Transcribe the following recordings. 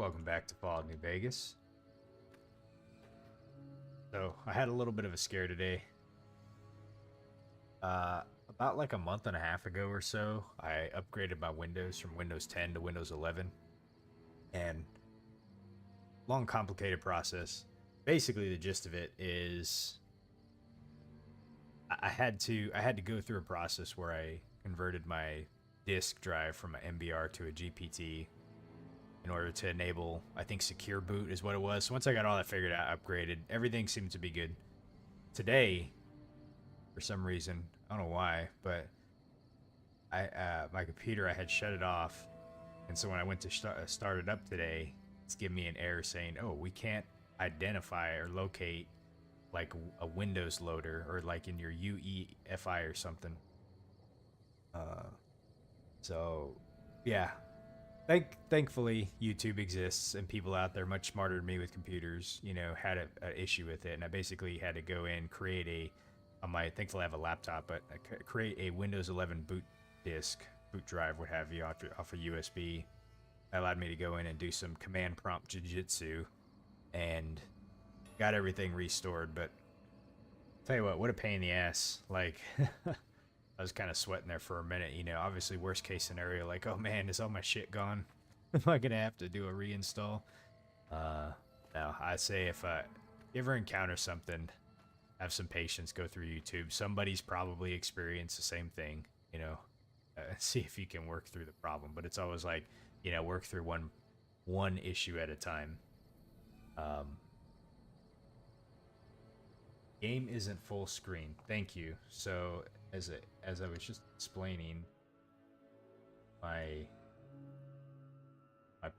Welcome back to Fallout New Vegas. So, I had a little bit of a scare today. About like a month and a half ago or so, I upgraded my Windows from Windows 10 to Windows 11. And long, complicated process. Basically, the gist of it is I had to go through a process where I converted my disk drive from an MBR to a GPT in order to enable, I think, secure boot is what it was. So once I got all that figured out, upgraded, everything seemed to be good. Today, for some reason, I don't know why, but my computer, I had shut it off, and so when I went to start it up today, it's giving me an error saying, "Oh, we can't identify or locate like a Windows loader or like in your UEFI or something." So yeah, thankfully, YouTube exists and people out there much smarter than me with computers, had an issue with it. And I basically had to go in, create thankfully I have a laptop, but create a Windows 11 boot disk, boot drive, what have you, off a USB. That allowed me to go in and do some command prompt jiu-jitsu and got everything restored. But tell you what a pain in the ass. Like, I was kind of sweating there for a minute, obviously worst case scenario, like, oh man, is all my shit gone? Am I gonna have to do a reinstall? No, I say if you ever encounter something, have some patience, go through YouTube. Somebody's probably experienced the same thing, see if you can work through the problem. But it's always like, work through one issue at a time. Game isn't full screen. Thank you. So as I was just explaining, my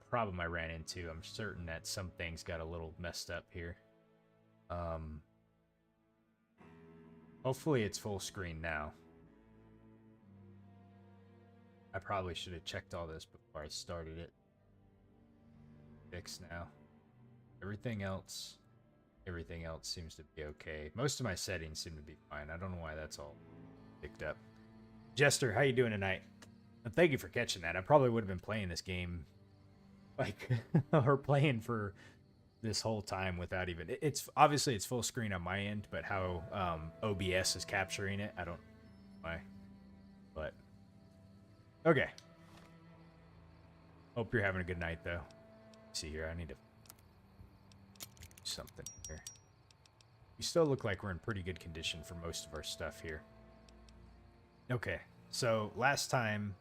problem I ran into, I'm certain that some things got a little messed up here. Hopefully it's full screen now. I probably should have checked all this before I started it. Fixed now. Everything else seems to be okay. Most of my settings seem to be fine. I don't know why that's all picked up. Jester, how you doing tonight? And thank you for catching that. I probably would have been playing this game like or playing for this whole time without even it's obviously it's full screen on my end, but how OBS is capturing it, I don't know why. But okay. Hope you're having a good night though. Let's see here, I need to do something here. We still look like we're in pretty good condition for most of our stuff here. Okay, so last time,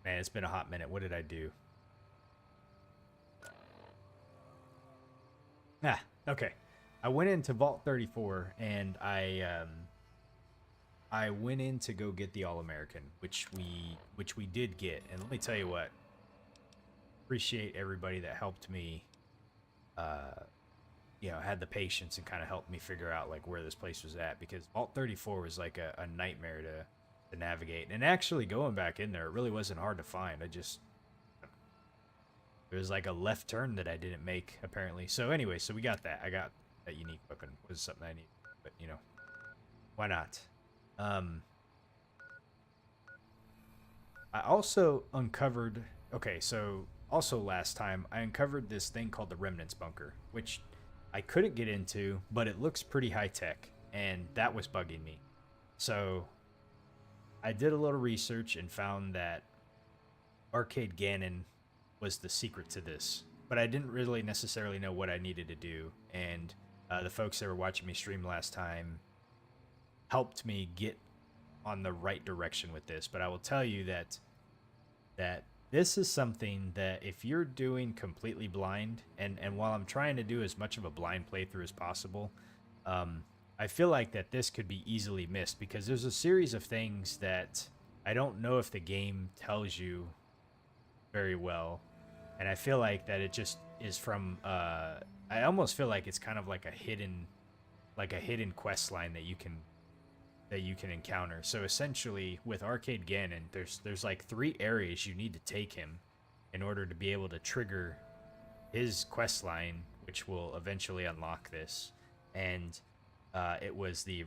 man, it's been a hot minute. What did I do? Okay. I went into Vault 34 and I went in to go get the All-American, which we did get. And let me tell you what, appreciate everybody that helped me, had the patience and kind of helped me figure out like where this place was at, because Vault 34 was like a nightmare to navigate. And actually going back in there, it really wasn't hard to find. There was like a left turn that I didn't make, apparently. So anyway, so we got that. I got that unique weapon. It was something I need, but why not? I also uncovered, okay, so also last time I uncovered this thing called the Remnants Bunker, which I couldn't get into, but it looks pretty high tech, and that was bugging me. So I did a little research and found that Arcade Gannon was the secret to this, but I didn't really necessarily know what I needed to do. And the folks that were watching me stream last time helped me get on the right direction with this. But I will tell you that this is something that if you're doing completely blind, and while I'm trying to do as much of a blind playthrough as possible, I feel like that this could be easily missed, because there's a series of things that I don't know if the game tells you very well. And I feel like that it just is from, I almost feel like it's kind of like a hidden quest line that you can encounter. So essentially with Arcade Gannon, there's like 3 areas you need to take him in order to be able to trigger his quest line, which will eventually unlock this. And it was the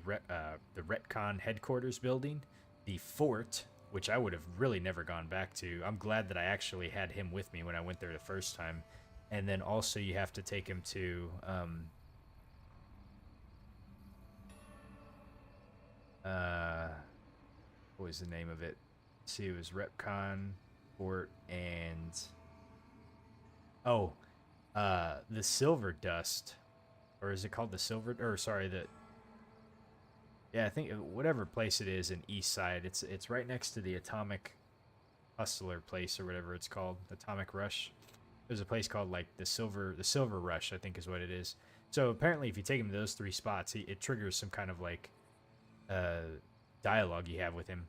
Retcon headquarters building, the fort, which I would have really never gone back to. I'm glad that I actually had him with me when I went there the first time. And then also you have to take him to what was the name of it? Let's see, it was Repcon, Fort, and the Silver Dust, or is it called the Silver? Or sorry, I think whatever place it is in East Side. It's right next to the Atomic Hustler place or whatever it's called, Atomic Rush. There's a place called like the Silver Rush, I think is what it is. So apparently, if you take him to those 3 spots, it triggers some kind of like dialogue you have with him.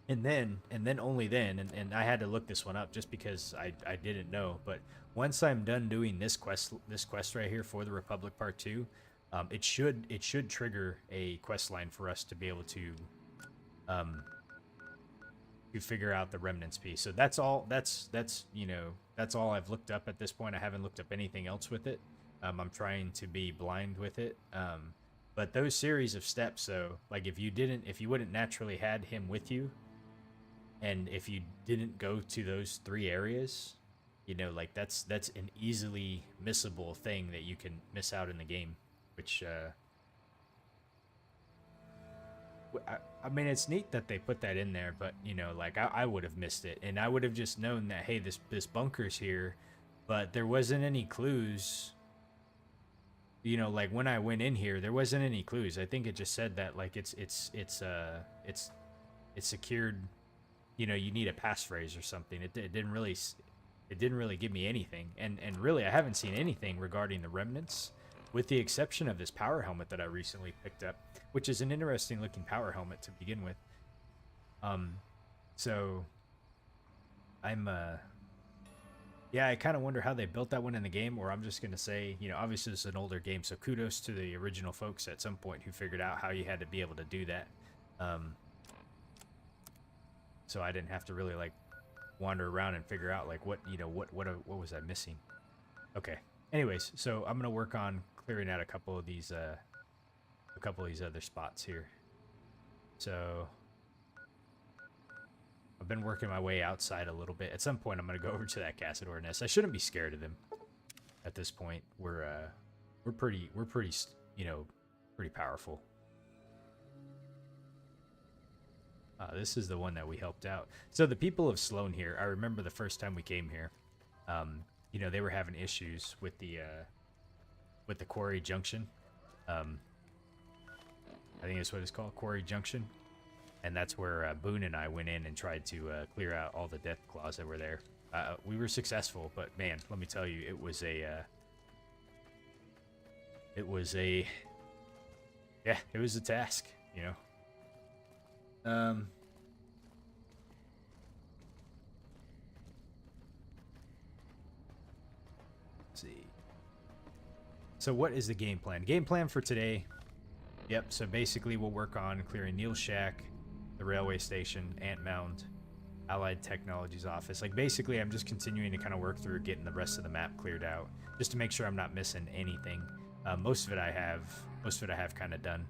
And then only then, and I had to look this one up just because I didn't know. But once I'm done doing this quest right here for the Republic Part 2, it should trigger a quest line for us to be able to figure out the remnants piece. So that's all. That's all I've looked up at this point. I haven't looked up anything else with it. I'm trying to be blind with it. But those series of steps, so like if you wouldn't naturally had him with you, and if you didn't go to those 3 areas, like that's an easily missable thing that you can miss out in the game, which I mean, it's neat that they put that in there, but like I would have missed it, and I would have just known that, hey, this bunker's here, but there wasn't any clues. Like when I went in here, there wasn't any clues. I think it just said that like it's secured. You need a passphrase or something. It didn't really give me anything, and really I haven't seen anything regarding the remnants, with the exception of this power helmet that I recently picked up, which is an interesting looking power helmet to begin with. So I'm I kind of wonder how they built that one in the game, or I'm just gonna say, obviously it's an older game, so kudos to the original folks at some point who figured out how you had to be able to do that. So I didn't have to really like wander around and figure out like what was I missing. Okay. Anyways, so I'm gonna work on clearing out a couple of these other spots here. So I've been working my way outside a little bit. At some point, I'm gonna go over to that Cassador nest. I shouldn't be scared of them. At this point, we're pretty pretty powerful. This is the one that we helped out. So the people of Sloan here, I remember the first time we came here, they were having issues with the Quarry Junction. I think that's what it's called, Quarry Junction. And that's where Boone and I went in and tried to clear out all the death claws that were there. We were successful, but man, let me tell you, it was a task, Let's see. So what is the game plan? Game plan for today. Yep, so basically we'll work on clearing Neil's shack, the railway station, Ant Mound, Allied Technologies office. Like basically I'm just continuing to kind of work through getting the rest of the map cleared out, just to make sure I'm not missing anything. Most of it I have kind of done.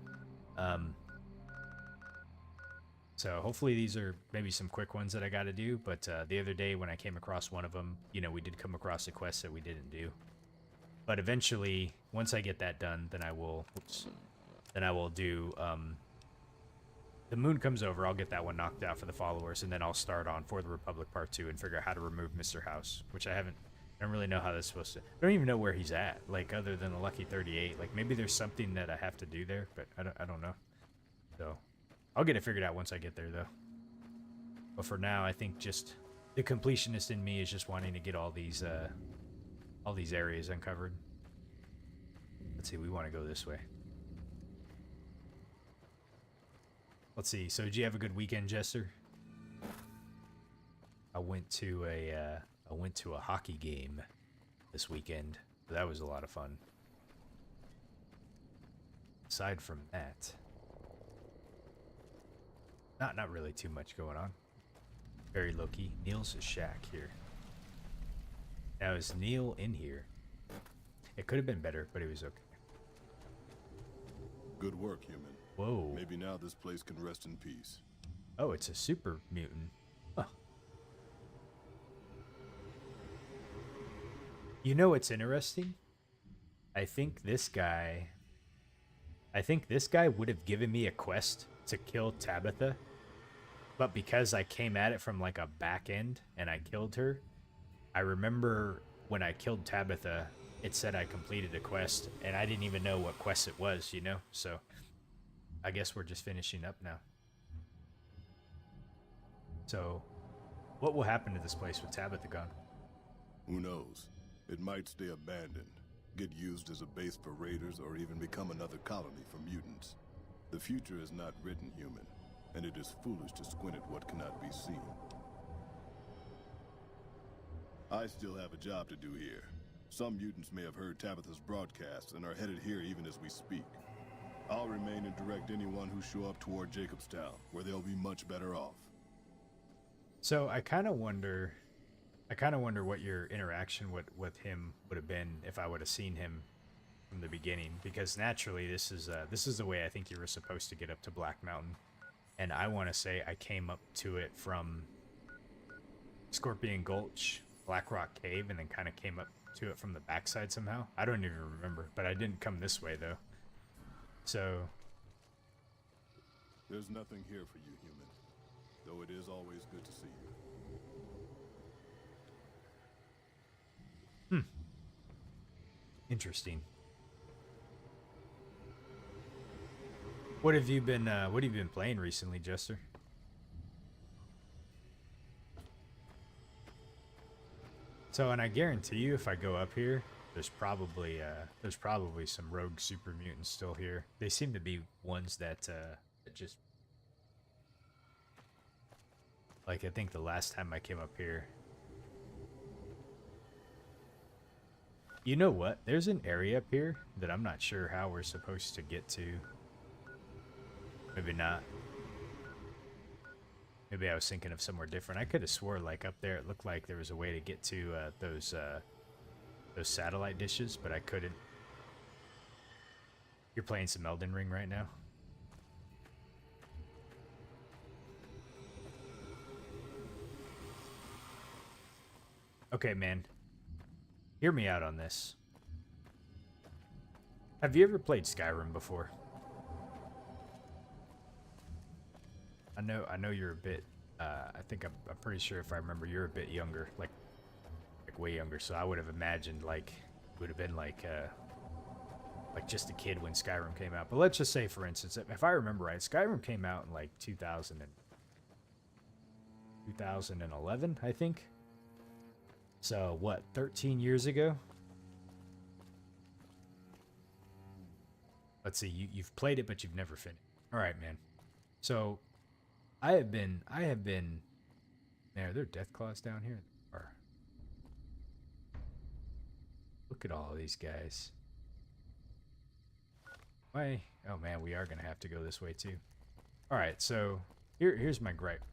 So hopefully these are maybe some quick ones that I got to do, but the other day when I came across one of them, we did come across a quest that we didn't do. But eventually, once I get that done, then I will do, the moon comes over, I'll get that one knocked out for the followers, and then I'll start on For the Republic Part 2 and figure out how to remove Mr. House, which I don't really know how that's supposed to, I don't even know where he's at, like, other than the Lucky 38. Like, maybe there's something that I have to do there, but I don't know. So I'll get it figured out once I get there, though. But for now, I think just the completionist in me is just wanting to get all these areas uncovered. Let's see, we want to go this way. Let's see. So, did you have a good weekend, Jester? I went to a hockey game this weekend. That was a lot of fun. Aside from that, not really too much going on. Very low key. Neil's shack here. Now, is Neil in here? It could have been better, but it was okay. Good work, human. Whoa. Maybe now this place can rest in peace. Oh, it's a super mutant. Huh. You know what's interesting? I think this guy I think this guy would have given me a quest to kill Tabitha, but because I came at it from like a back end and I killed her, I remember when I killed Tabitha, it said I completed a quest and I didn't even know what quest it was, you know? So I guess we're just finishing up now. So what will happen to this place with Tabitha gone? Who knows? It might stay abandoned, get used as a base for raiders, or even become another colony for mutants. The future is not written, human, and it is foolish to squint at what cannot be seen. I still have a job to do here. Some mutants may have heard Tabitha's broadcast and are headed here even as we speak. I'll remain and direct anyone who show up toward Jacobstown, where they'll be much better off. So I kind of wonder what your interaction with him would have been if I would have seen him from the beginning, because naturally this is the way I think you were supposed to get up to Black Mountain, and I want to say I came up to it from Scorpion Gulch, Black Rock Cave, and then kind of came up to it from the backside somehow. I don't even remember, but I didn't come this way though. So there's nothing here for you, human, though it is always good to see you. Interesting. What have you been playing recently, Jester? So, and I guarantee you, if I go up here, there's probably some rogue super mutants still here. They seem to be ones that just like, I think the last time I came up here. You know what? There's an area up here that I'm not sure how we're supposed to get to. Maybe not. Maybe I was thinking of somewhere different. I could have swore like up there it looked like there was a way to get to those satellite dishes, but I couldn't. You're playing some Elden Ring right now? Okay, man. Hear me out on this. Have you ever played Skyrim before? I know you're a bit. I think I'm pretty sure if I remember, you're a bit younger, like way younger. So I would have imagined like it would have been like just a kid when Skyrim came out. But let's just say, for instance, if I remember right, Skyrim came out in like 2011, I think. So, what, 13 years ago? Let's see, you've played it, but you've never finished. All right, man. So, I have been, man, are there death claws down here? Or, look at all these guys. Why? Oh, man, we are going to have to go this way, too. All right, so, here's my gripe.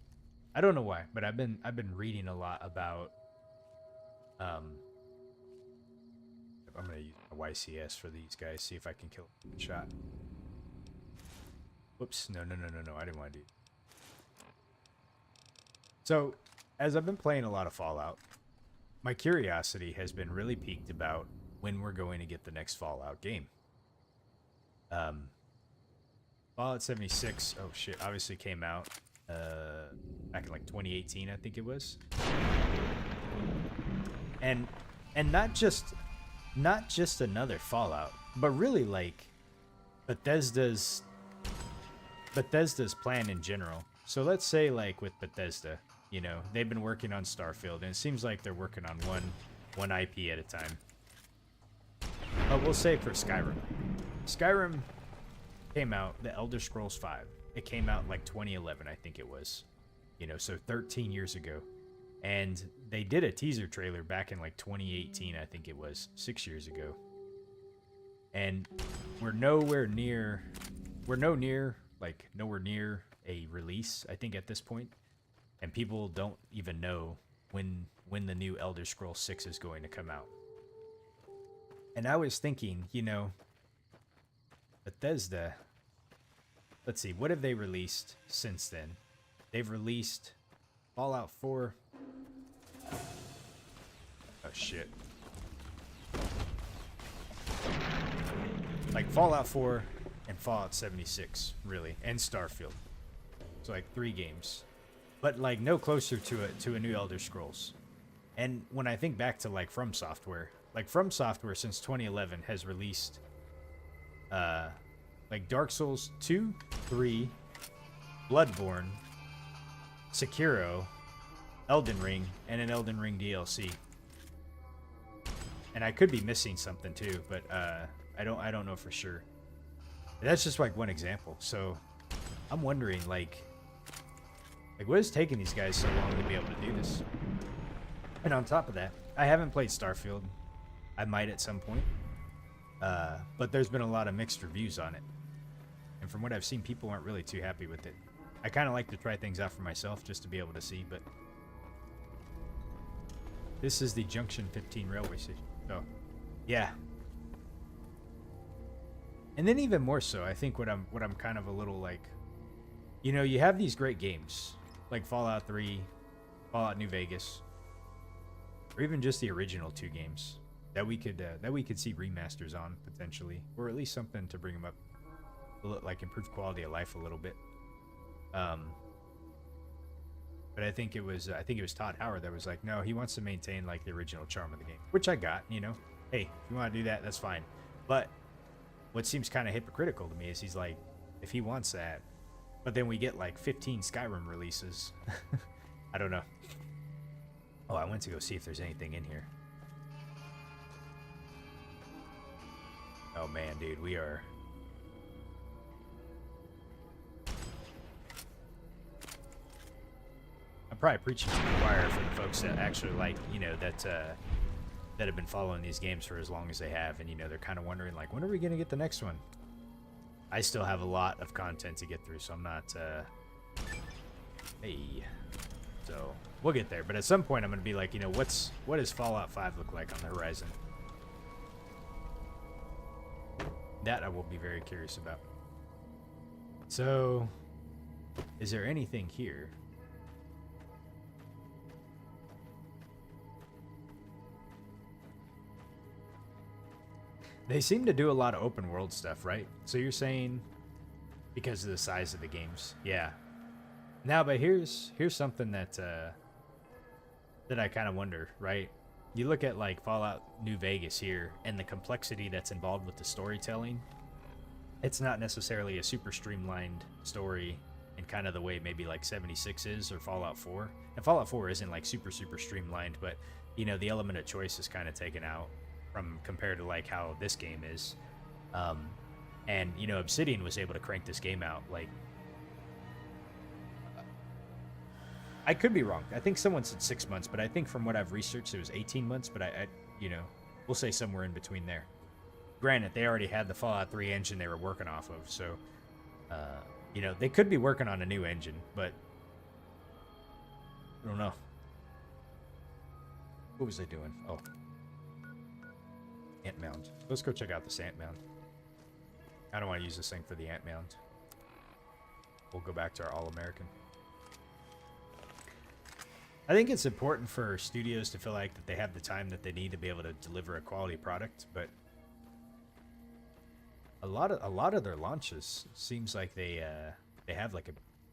I don't know why, but I've been reading a lot about I'm gonna use my YCS for these guys, see if I can kill a shot. Whoops, no, I didn't want to do. So, as I've been playing a lot of Fallout, my curiosity has been really piqued about when we're going to get the next Fallout game. Fallout 76, oh shit, obviously came out back in like 2018, I think it was. And not just another Fallout, but really like Bethesda's plan in general. So let's say like with Bethesda, you know, they've been working on Starfield, and it seems like they're working on one IP at a time. But we'll say for Skyrim came out, the Elder Scrolls 5. It came out in like 2011, I think it was. You know, so 13 years ago. And they did a teaser trailer back in like 2018, I think it was, 6 years ago. And we're nowhere near a release, I think, at this point. And people don't even know when the new Elder Scrolls 6 is going to come out. And I was thinking, you know, Bethesda, let's see, what have they released since then? they've released Fallout 4. Oh shit. Like Fallout 4 and Fallout 76, really, and Starfield. So like 3 games, but like no closer to a new Elder Scrolls. And when I think back to like From Software, since 2011 has released like Dark Souls 2, 3, Bloodborne, Sekiro, Elden Ring, and an Elden Ring DLC. And I could be missing something too, but I don't know for sure. That's just like one example. So I'm wondering like what is taking these guys so long to be able to do this? And on top of that, I haven't played Starfield. I might at some point. But there's been a lot of mixed reviews on it. And from what I've seen, people aren't really too happy with it. I kind of like to try things out for myself just to be able to see, but this is the Junction 15 railway station. So, yeah. And then even more so, I think what I'm kind of a little like, you know, you have these great games like Fallout 3, Fallout New Vegas, or even just the original 2 games that we could see remasters on potentially, or at least something to bring them up, like improve quality of life a little bit. But I think it was Todd Howard that was like, no, he wants to maintain like the original charm of the game, which I got. You know, hey, if you want to do that, that's fine. But what seems kind of hypocritical to me is he's like, if he wants that, but then we get like 15 Skyrim releases. I don't know. Oh, I went to go see if there's anything in here. Oh man, dude, we are. I'm probably preaching to the choir for the folks that actually like, you know, that have been following these games for as long as they have, and you know, they're kind of wondering like, when are we gonna get the next one? I still have a lot of content to get through, so I'm not. Hey, so we'll get there. But at some point, I'm gonna be like, you know, what does Fallout 5 look like on the horizon? That I will be very curious about. So, is there anything here? They seem to do a lot of open world stuff, right? So you're saying because of the size of the games, yeah. Now, but here's something that I kind of wonder, right? You look at like Fallout New Vegas here, and the complexity that's involved with the storytelling. It's not necessarily a super streamlined story in kind of the way maybe like 76 is or Fallout 4. And Fallout 4 isn't like super streamlined, but you know, the element of choice is kind of taken out from compared to like how this game is. And you know, Obsidian was able to crank this game out like, I could be wrong. I think someone said 6 months, but I think from what I've researched it was 18 months, but I you know, we'll say somewhere in between there. Granted, they already had the Fallout 3 engine they were working off of, so you know, they could be working on a new engine, but I don't know. What was I doing? Oh. Ant mound. Let's go check out this ant mound. I don't want to use this thing for the ant mound. We'll go back to our All-American. I think it's important for studios to feel like that they have the time that they need to be able to deliver a quality product, but a lot of their launches seems like they have like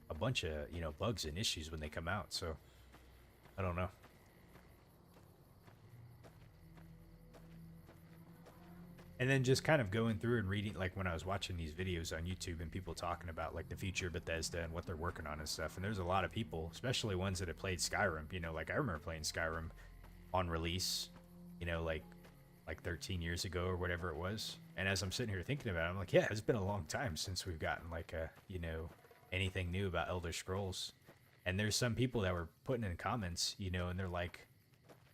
a bunch of, you know, bugs and issues when they come out, so I don't know. And then just kind of going through and reading, like when I was watching these videos on YouTube and people talking about like the future of Bethesda and what they're working on and stuff. And there's a lot of people, especially ones that have played Skyrim, you know, like I remember playing Skyrim on release, you know, like 13 years ago or whatever it was. And as I'm sitting here thinking about it, I'm like, yeah, it's been a long time since we've gotten like a, you know, anything new about Elder Scrolls. And there's some people that were putting in comments, you know, and they're like,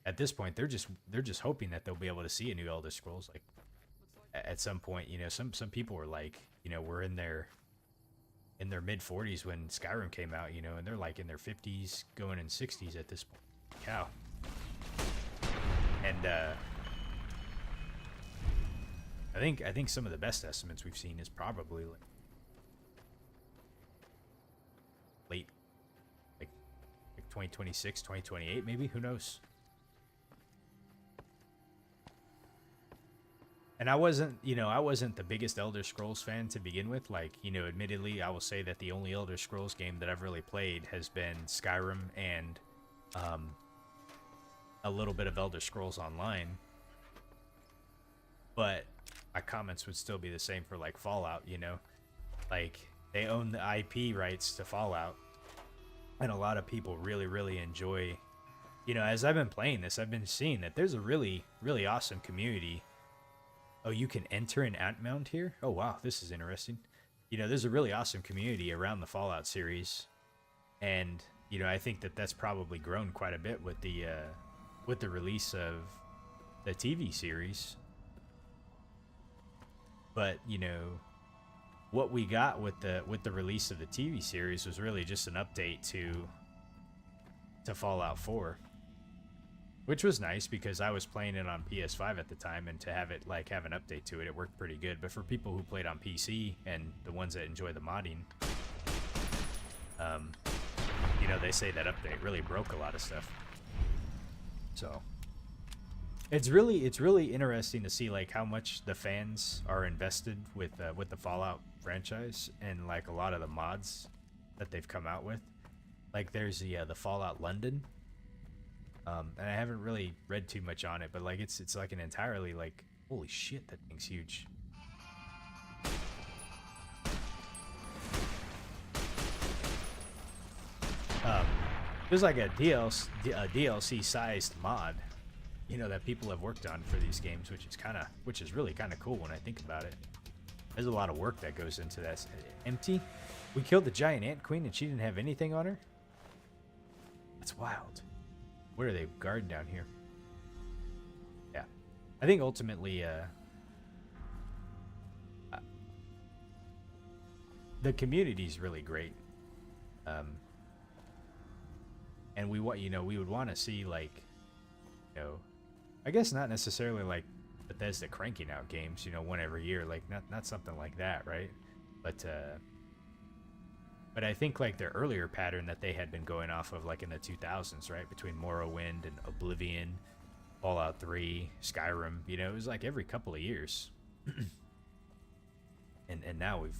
at this point, they're just hoping that they'll be able to see a new Elder Scrolls, like, at some point. You know, some people were like, you know, we're in their mid 40s when Skyrim came out, you know, and they're like in their 50s going in 60s at this point. Cow. And I think some of the best estimates we've seen is probably like 2026, 2028, maybe, who knows. And I wasn't the biggest Elder Scrolls fan to begin with. Like, admittedly, I will say that the only Elder Scrolls game that I've really played has been Skyrim and a little bit of Elder Scrolls Online. But my comments would still be the same for like Fallout, Like, they own the IP rights to Fallout. And a lot of people really, really enjoy, as I've been playing this, I've been seeing that there's a really, really awesome community. Oh, you can enter an ant mound here? Oh, wow, this is interesting. There's a really awesome community around the Fallout series. And, I think that that's probably grown quite a bit with the release of the TV series. But, what we got with the release of the TV series was really just an update to Fallout 4. Which was nice because I was playing it on PS5 at the time, and to have it have an update to it, it worked pretty good. But for people who played on PC and the ones that enjoy the modding, they say that update really broke a lot of stuff. So it's really interesting to see like how much the fans are invested with the Fallout franchise and like a lot of the mods that they've come out with. Like there's the Fallout London. And I haven't really read too much on it, but like it's like an entirely like, holy shit, that thing's huge. There's like a DLC sized mod, that people have worked on for these games, which is really kind of cool when I think about it. There's a lot of work that goes into that. Empty? We killed the giant ant queen and she didn't have anything on her? That's wild. What are they guarding down here? Yeah. I think ultimately, the community's really great. And we would want to see like, I guess not necessarily like Bethesda cranking out games, one every year, like not something like that, right? But I think like their earlier pattern that they had been going off of like in the 2000s, right? Between Morrowind and Oblivion, Fallout 3, Skyrim, it was like every couple of years. and now we've,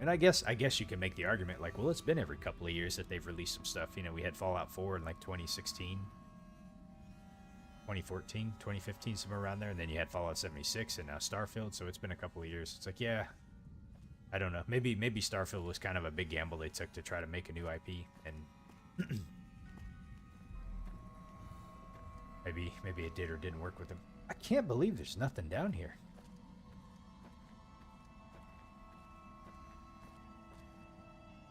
and I guess you can make the argument like, well, it's been every couple of years that they've released some stuff. We had Fallout 4 in like 2016, 2014, 2015, somewhere around there. And then you had Fallout 76 and now Starfield. So it's been a couple of years. It's like, yeah, I don't know. Maybe Starfield was kind of a big gamble they took to try to make a new IP, and maybe it did or didn't work with them. I can't believe there's nothing down here.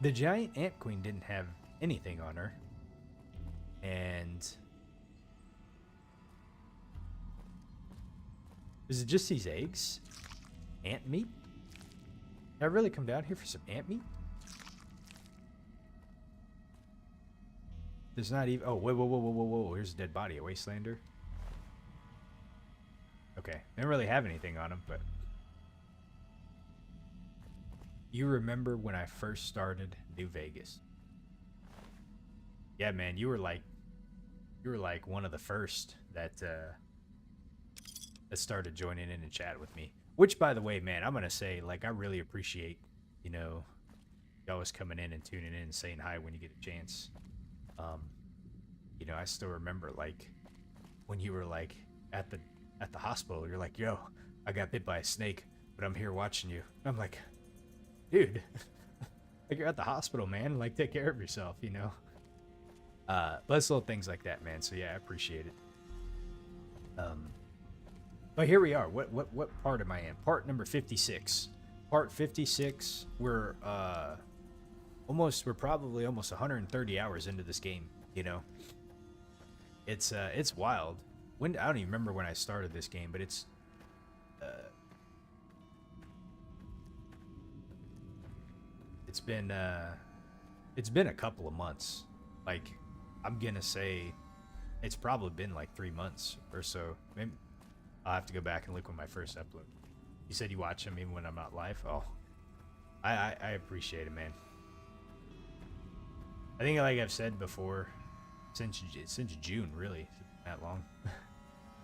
The giant ant queen didn't have anything on her, and is it just these eggs? Ant meat? Did I really come down here for some ant meat? There's not even... Oh, whoa. Here's a dead body, a Wastelander. Okay. They don't really have anything on them, but... You remember when I first started New Vegas? Yeah, man, you were like one of the first that started joining in and chat with me. Which, by the way, man, I'm gonna say, like, I really appreciate, you always coming in and tuning in and saying hi when you get a chance. I still remember, like, when you were like at the hospital, you're like, yo, I got bit by a snake, but I'm here watching you. And I'm like, dude, like, you're at the hospital, man. Like, take care of yourself, But it's little things like that, man. So yeah, I appreciate it. But here we are. What part am I in? Part number 56. Part 56. We're probably almost 130 hours into this game. It's wild. I don't even remember when I started this game, but it's been a couple of months. Like, I'm gonna say it's probably been like 3 months or so. Maybe I'll have to go back and look when my first upload. You said you watch them even when I'm not live? Oh, I appreciate it, man. I think, like I've said before, since June, really. That long.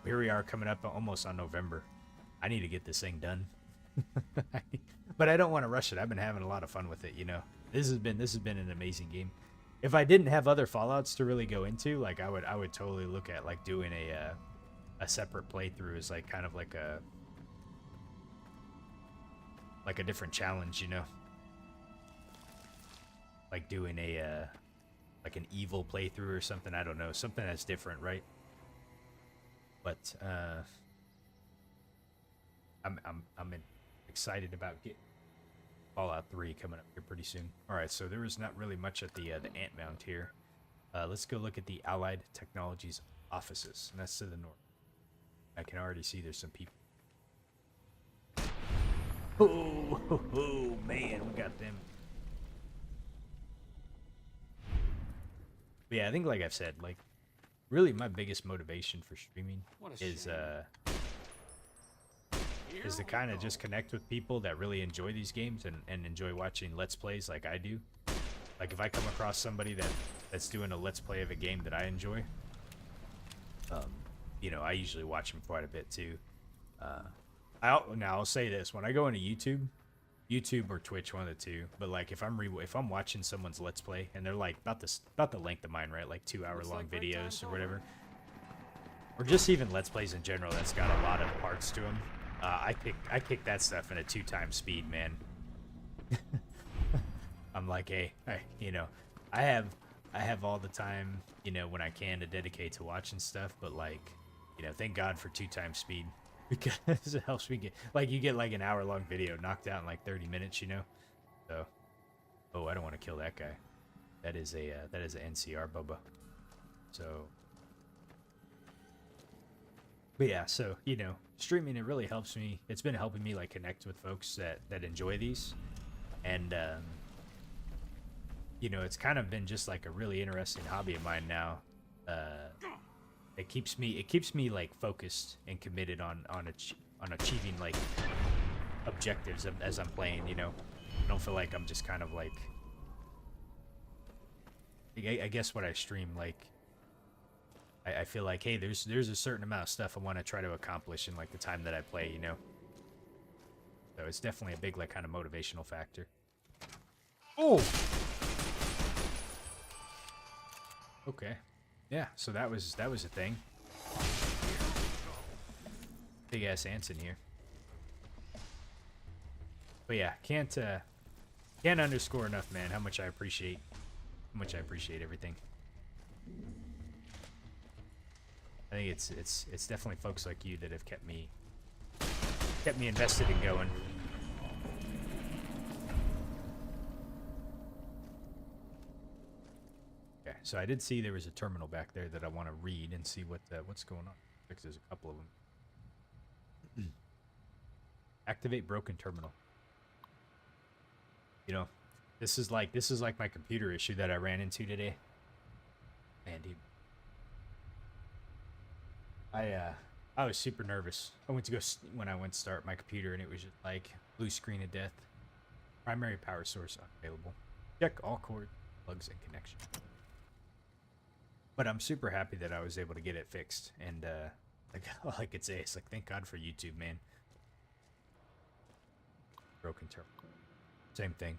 Here we are coming up almost on November. I need to get this thing done. But I don't want to rush it. I've been having a lot of fun with it, you know. This has been an amazing game. If I didn't have other Fallouts to really go into, like I would totally look at like doing a separate playthrough as like kind of like a different challenge, you know. Like doing like an evil playthrough or something. I don't know, something that's different, right? But I'm excited about getting Fallout 3 coming up here pretty soon. All right, so there is not really much at the ant mound here. Let's go look at the Allied Technologies offices, and that's to the north. I can already see there's some people. Oh man, we got them. But yeah, I think like I've said, like really my biggest motivation for streaming is to kind of just connect with people that really enjoy these games and enjoy watching Let's Plays like I do. Like if I come across somebody that's doing a Let's Play of a game that I enjoy, you know, I usually watch them quite a bit too. I'll say this, when I go into YouTube or Twitch, one of the two, but like if I'm watching someone's Let's Play and they're like about the length of mine, right? Like 2 hour long videos or whatever, or just even Let's Plays in general that's got a lot of parts to them. I kick that stuff in a 2x speed, man. I'm like, hey, you know, I have all the time, you know, when I can to dedicate to watching stuff, but like, you know, thank God for 2x speed, because it helps me get, like, you get like an hour-long video knocked out in like 30 minutes, you know. So, oh, I don't want to kill that guy. That is a NCR Bubba. So. But yeah, so, you know, streaming, it really helps me. It's been helping me, like, connect with folks that enjoy these. And, you know, it's kind of been just, like, a really interesting hobby of mine now. It keeps me, like, focused and committed on achieving, like, objectives as I'm playing, you know. I don't feel like I'm just kind of, like... I guess what I stream, like... I feel like, hey, there's a certain amount of stuff I want to try to accomplish in like the time that I play, you know. So it's definitely a big like kind of motivational factor. Oh. Okay. Yeah. So that was a thing. Big ass ants in here. But yeah, can't underscore enough, man, how much I appreciate everything. I think it's definitely folks like you that have kept me invested in going. Okay, so I did see there was a terminal back there that I want to read and see what's going on. Because there's a couple of them. Activate broken terminal. You know, this is like my computer issue that I ran into today. Man, dude. I was super nervous. When I went to start my computer and it was just like blue screen of death. Primary power source unavailable. Check all cord plugs and connection. But I'm super happy that I was able to get it fixed. And like all I could say is like, thank God for YouTube, man. Broken terminal. Same thing.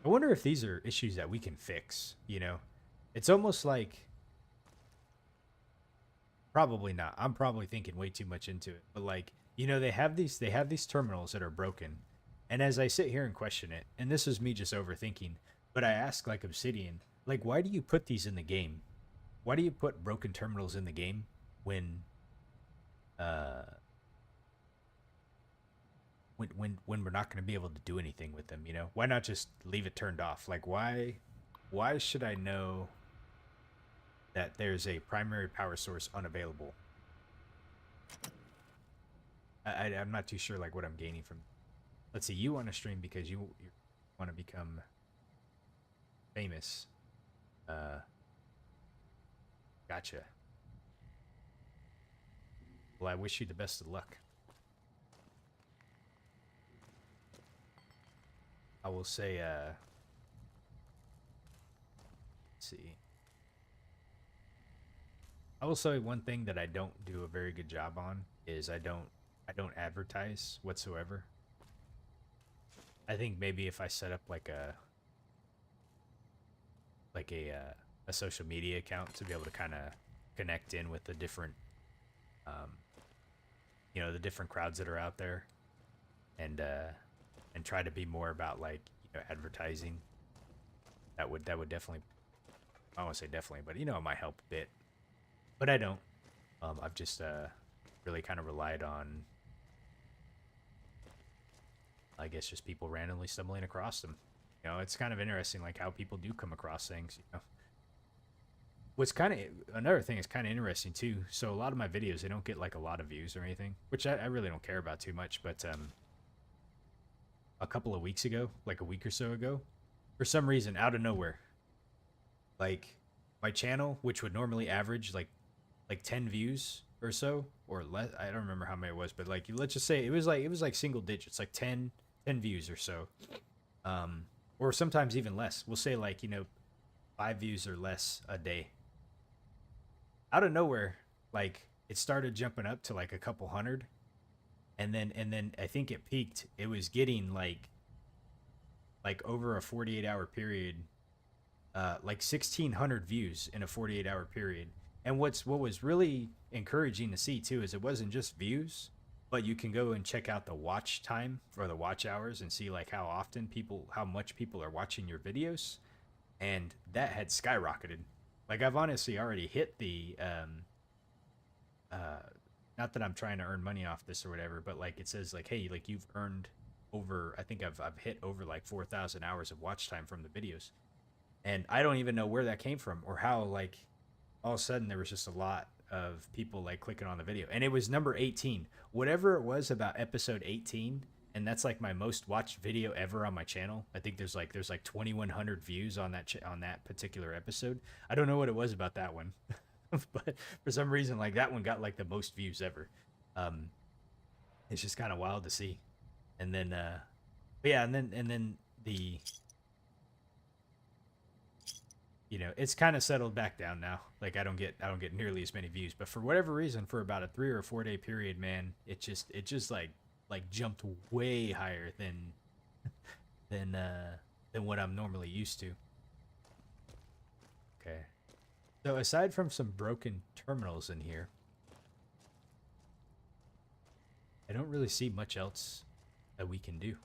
I wonder if these are issues that we can fix, you know? It's almost like... Probably not. I'm probably thinking way too much into it. But like, you know, they have these terminals that are broken. And as I sit here and question it, and this is me just overthinking, but I ask like Obsidian, like, why do you put these in the game? Why do you put broken terminals in the game when we're not going to be able to do anything with them, you know? Why not just leave it turned off? Like, why should I know that there's a primary power source unavailable? I'm not too sure like what I'm gaining from. Let's see, you want to stream because you want to become famous. Gotcha. Well, I wish you the best of luck. I will say, let's see. I will say one thing that I don't do a very good job on is I don't advertise whatsoever. I think maybe if I set up like a social media account to be able to kind of connect in with the different um, the different crowds that are out there, and try to be more about like advertising. That would definitely, I won't say definitely, but it might help a bit. But I don't. I've just really kind of relied on, I guess, just people randomly stumbling across them. It's kind of interesting, like how people do come across things. What's kind of another thing is kind of interesting too. So a lot of my videos, they don't get like a lot of views or anything, which I really don't care about too much. But a couple of weeks ago, like a week or so ago, for some reason, out of nowhere, like my channel, which would normally average like 10 views or so or less, I don't remember how many it was, but like let's just say it was like single digits, like 10 views or so, or sometimes even less. We'll say like 5 views or less a day. Out of nowhere, like it started jumping up to like a couple hundred, and then I think it peaked. It was getting like over a 48-hour period, like 1,600 views in a 48-hour period. And what was really encouraging to see too is it wasn't just views, but you can go and check out the watch time or the watch hours and see like how much people are watching your videos, and that had skyrocketed. Like I've honestly already hit the not that I'm trying to earn money off this or whatever, but like it says like, hey, like you've earned over, I think I've hit over like 4,000 hours of watch time from the videos. And I don't even know where that came from or how, like all of a sudden there was just a lot of people like clicking on the video, and it was number 18, whatever it was about episode 18. And that's like my most watched video ever on my channel. I think there's like 2,100 views on that particular episode. I don't know what it was about that one, but for some reason like that one got like the most views ever. um it's just kind of wild to see. And then but yeah, and then the it's kind of settled back down now. Like I don't get nearly as many views, but for whatever reason, for about a 3 or 4 day period, man, it just like jumped way higher than what I'm normally used to. Okay. So aside from some broken terminals in here, I don't really see much else that we can do.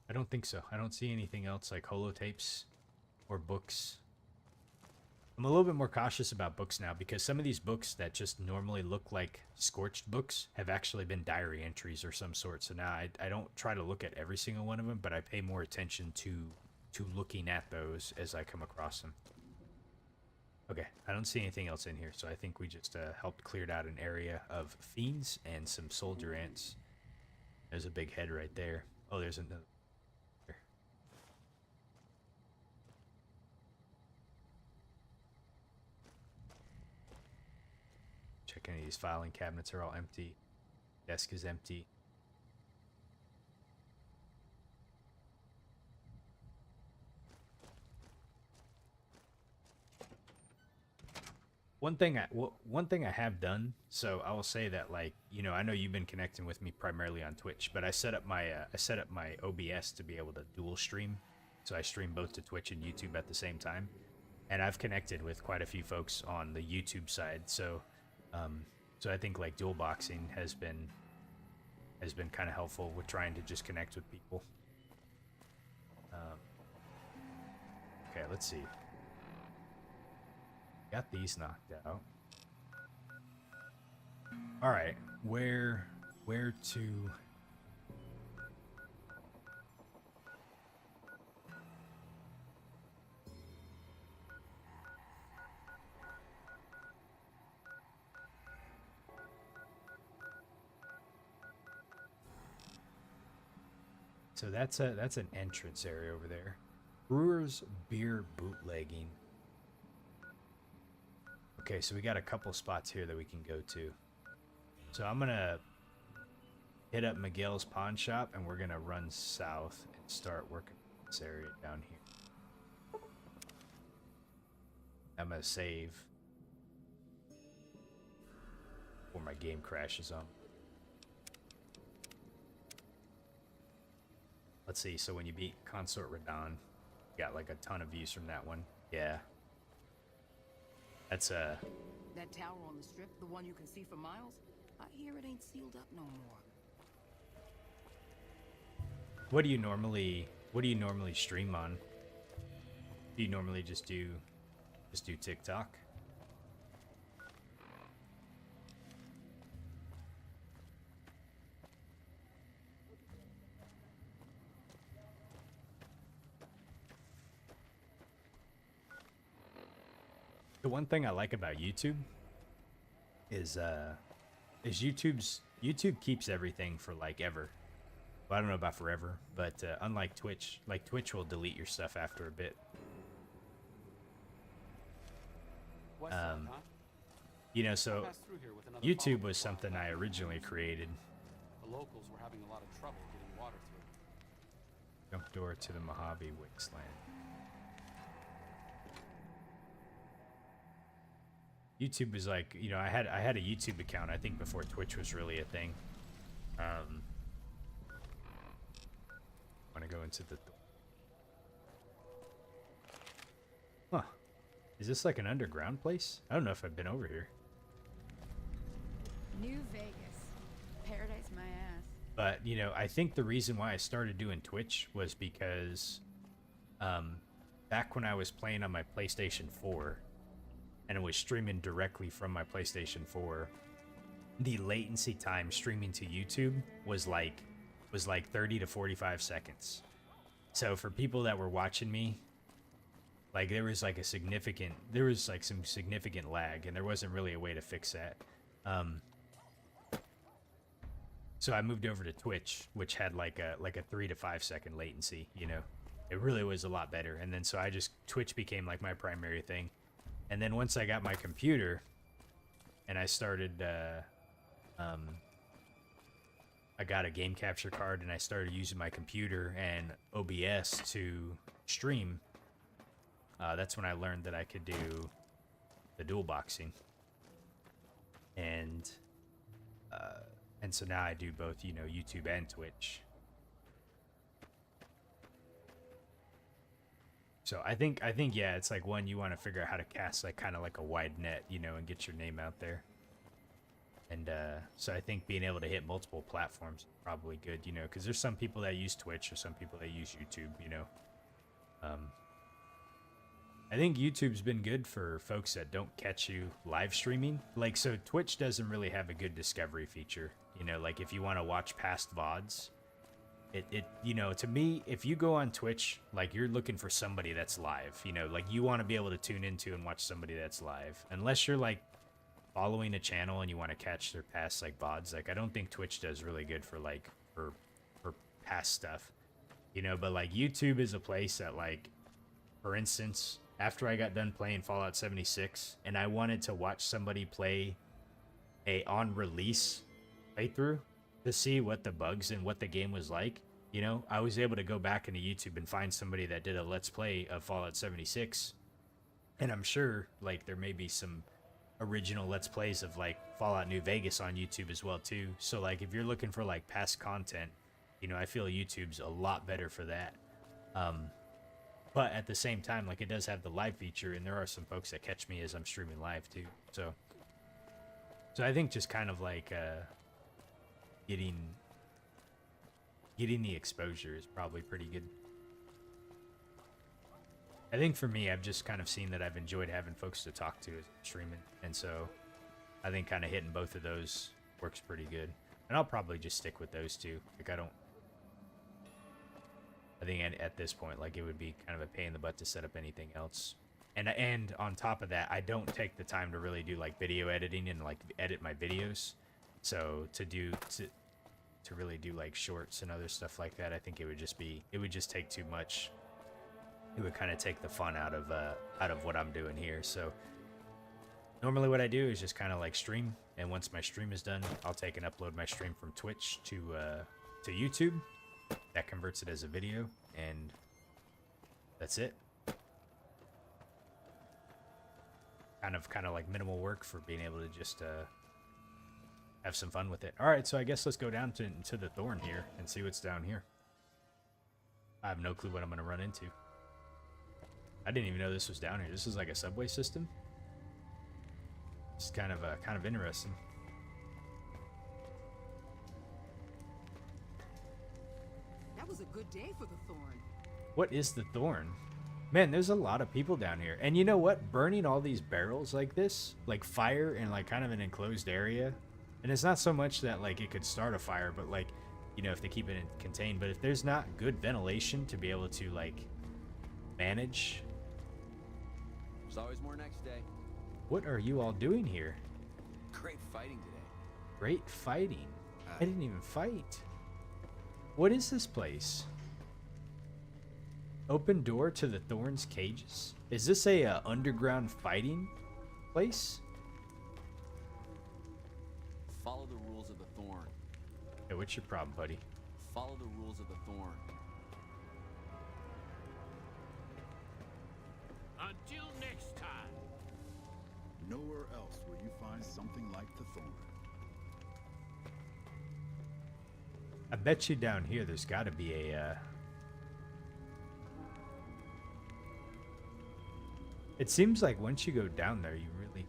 I don't think so. I don't see anything else like holotapes or books. I'm a little bit more cautious about books now because some of these books that just normally look like scorched books have actually been diary entries or some sort. So now I don't try to look at every single one of them, but I pay more attention to looking at those as I come across them. Okay, I don't see anything else in here, so I think we just helped cleared out an area of fiends and some soldier ants. There's a big head right there. Oh, there's another. Checking these filing cabinets are all empty. Desk is empty. One thing I have done, so I will say that, like, I know you've been connecting with me primarily on Twitch, but I set up my OBS to be able to dual stream, so I stream both to Twitch and YouTube at the same time, and I've connected with quite a few folks on the YouTube side, so I think like dual boxing has been kind of helpful with trying to just connect with people. Okay, let's see. Got these knocked out. All right, where to? So that's an entrance area over there. Brewer's Beer Bootlegging. Okay, so we got a couple spots here that we can go to. So I'm gonna hit up Miguel's pawn shop, and we're gonna run south and start working this area down here. I'm gonna save before my game crashes on. Let's see, so when you beat Consort Radon, you got like a ton of views from that one. Yeah. That's That tower on the strip, the one you can see for miles, I hear it ain't sealed up no more. what do you normally stream on? Do you normally just do TikTok? The one thing I like about YouTube is YouTube keeps everything for like ever. Well, I don't know about forever, but unlike Twitch, like Twitch will delete your stuff after a bit. West side, huh? You know, so Passed through here with another YouTube follower was a while something I back. originally created. The locals were having a lot of trouble getting water through. Jump door to the Mojave Wasteland. YouTube is like, you know, I had a YouTube account, I think, before Twitch was really a thing. Want to go into the... Huh. Is this like an underground place? I don't know if I've been over here. New Vegas. Paradise my ass. But, you know, I think the reason why I started doing Twitch was because back when I was playing on my PlayStation 4 and it was streaming directly from my PlayStation 4, the latency time streaming to YouTube was like 30 to 45 seconds. So for people that were watching me, like there was some significant lag, and there wasn't really a way to fix that. So I moved over to Twitch, which had like a 3 to 5 second latency. You know, it really was a lot better. And then so Twitch became like my primary thing. And then once I got my computer, and I started, I got a game capture card, and I started using my computer and OBS to stream. That's when I learned that I could do the dual boxing, and so now I do both, you know, YouTube and Twitch. So I think yeah, it's like one, you want to figure out how to cast like kind of like a wide net, you know, and get your name out there. And so I think being able to hit multiple platforms is probably good, you know, because there's some people that use Twitch or some people that use YouTube, you know. I think YouTube's been good for folks that don't catch you live streaming. Like, so Twitch doesn't really have a good discovery feature, you know, like if you want to watch past VODs. It you know, to me, if you go on Twitch, like you're looking for somebody that's live, you know, like you want to be able to tune into and watch somebody that's live. Unless you're like following a channel and you want to catch their past like VODs, like I don't think Twitch does really good for like for past stuff, you know. But like YouTube is a place that, like, for instance, after I got done playing Fallout 76 and I wanted to watch somebody play a on release playthrough to see what the bugs and what the game was like, you know, I was able to go back into YouTube and find somebody that did a let's play of Fallout 76. And I'm sure like there may be some original let's plays of like Fallout New Vegas on YouTube as well too. So like if you're looking for like past content, you know, I feel YouTube's a lot better for that. But at the same time, like it does have the live feature, and there are some folks that catch me as I'm streaming live too. So I think just kind of like getting the exposure is probably pretty good. I think for me, I've just kind of seen that I've enjoyed having folks to talk to as I'm streaming, and so I think kind of hitting both of those works pretty good. And I'll probably just stick with those two. Like I think at this point, like it would be kind of a pain in the butt to set up anything else. And on top of that, I don't take the time to really do like video editing and like edit my videos. So to really do like shorts and other stuff like that, I think it would just take too much. It would kind of take the fun out of what I'm doing here. So Normally what I do is just kind of like stream, and once my stream is done, I'll take and upload my stream from Twitch to YouTube. That converts it as a video, and that's it. Kind of like minimal work for being able to just have some fun with it. All right, so I guess let's go down to the Thorn here and see what's down here. I have no clue what I'm gonna run into. I didn't even know this was down here. This is like a subway system. It's kind of interesting. That was a good day for the Thorn. What is the Thorn? Man, there's a lot of people down here. And you know what? Burning all these barrels like this, like fire in like kind of an enclosed area. And it's not so much that like it could start a fire, but like, you know, if they keep it contained. But if there's not good ventilation to be able to like manage. There's always more next day. What are you all doing here? Great fighting today. Great fighting. I didn't even fight. What is this place? Open door to the Thorn's cages? Is this a underground fighting place? Follow the rules of the Thorn. Hey, what's your problem, buddy? Follow the rules of the Thorn. Until next time. Nowhere else will you find something like the Thorn. I bet you down here there's got to be a... It seems like once you go down there, you really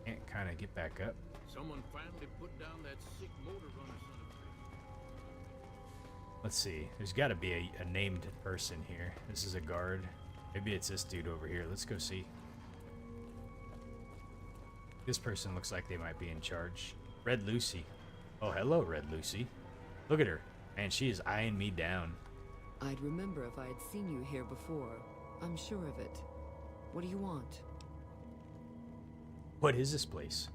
can't kind of get back up. Someone finally put down that sick motor runner son of a bitch. Let's see. There's got to be a named person here. This is a guard. Maybe it's this dude over here. Let's go see. This person looks like they might be in charge. Red Lucy. Oh, hello, Red Lucy. Look at her. Man, she is eyeing me down. I'd remember if I had seen you here before. I'm sure of it. What do you want? What is this place?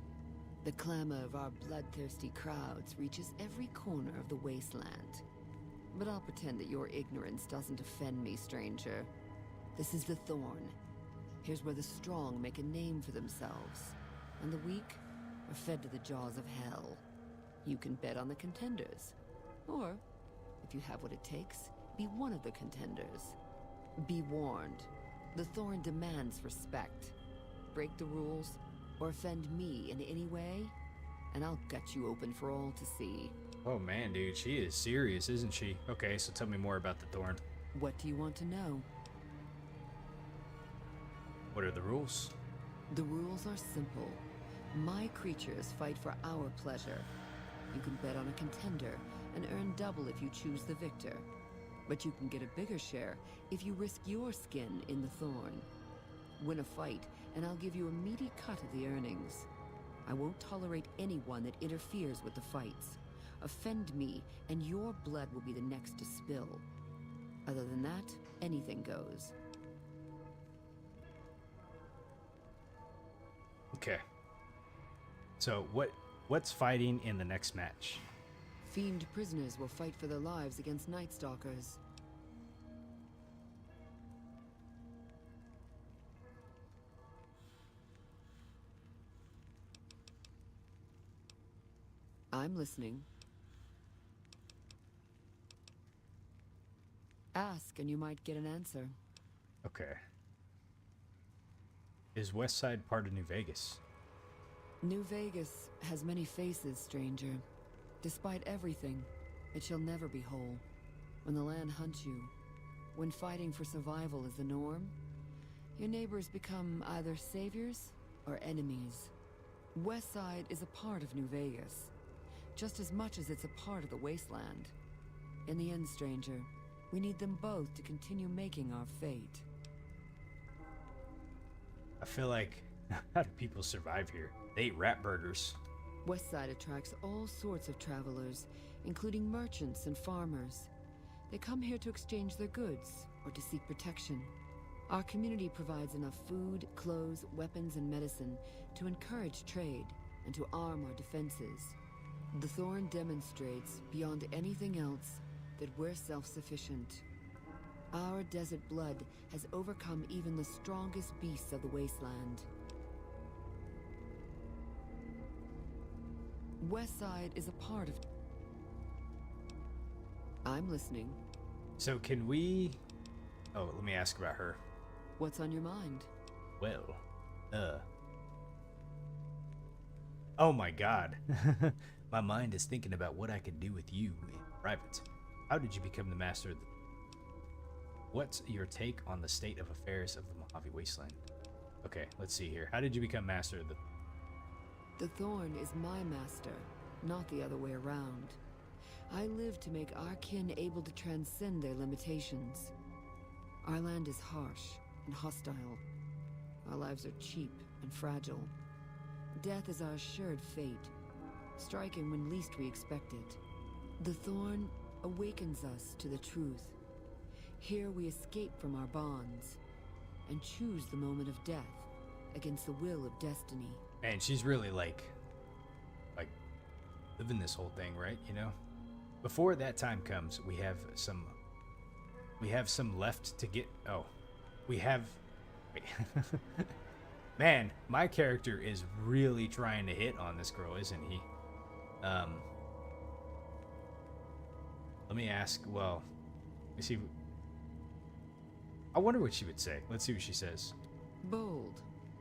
The clamor of our bloodthirsty crowds reaches every corner of the wasteland. But I'll pretend that your ignorance doesn't offend me, stranger. This is the Thorn. Here's where the strong make a name for themselves, and the weak are fed to the jaws of hell. You can bet on the contenders. Or, if you have what it takes, be one of the contenders. Be warned. The Thorn demands respect. Break the rules, or offend me in any way, and I'll gut you open for all to see. Oh man, dude, she is serious, isn't she? Okay, so tell me more about the Thorn. What do you want to know? What are the rules? The rules are simple. My creatures fight for our pleasure. You can bet on a contender and earn double if you choose the victor. But you can get a bigger share if you risk your skin in the Thorn. Win a fight, and I'll give you a meaty cut of the earnings. I won't tolerate anyone that interferes with the fights. Offend me, and your blood will be the next to spill. Other than that, anything goes. Okay. So what's fighting in the next match? Fiend prisoners will fight for their lives against Night Stalkers. I'm listening. Ask and you might get an answer. Okay. Is Westside part of New Vegas? New Vegas has many faces, stranger. Despite everything, it shall never be whole. When the land hunts you, when fighting for survival is the norm, your neighbors become either saviors or enemies. Westside is a part of New Vegas, just as much as it's a part of the wasteland. In the end, stranger, we need them both to continue making our fate. I feel like, how do people survive here? They eat rat burgers. Westside attracts all sorts of travelers, including merchants and farmers. They come here to exchange their goods or to seek protection. Our community provides enough food, clothes, weapons, and medicine to encourage trade and to arm our defenses. The Thorn demonstrates, beyond anything else, that we're self-sufficient. Our desert blood has overcome even the strongest beasts of the wasteland. West Side is a part of... I'm listening. So can we... Oh, let me ask about her. What's on your mind? Well, Oh my god. My mind is thinking about what I could do with you in private. How did you become the master of the... What's your take on the state of affairs of the Mojave Wasteland? Okay, let's see here. How did you become master of the... The Thorn is my master, not the other way around. I live to make our kin able to transcend their limitations. Our land is harsh and hostile. Our lives are cheap and fragile. Death is our assured fate, striking when least we expect it. The Thorn awakens us to the truth. Here we escape from our bonds and choose the moment of death against the will of destiny. Man, she's really like living this whole thing, right? You know? Before that time comes, we have some left to get... Oh. We have... Wait. Man, my character is really trying to hit on this girl, isn't he? Let me ask... Well, let me see... I wonder what she would say. Let's see what she says. Bold,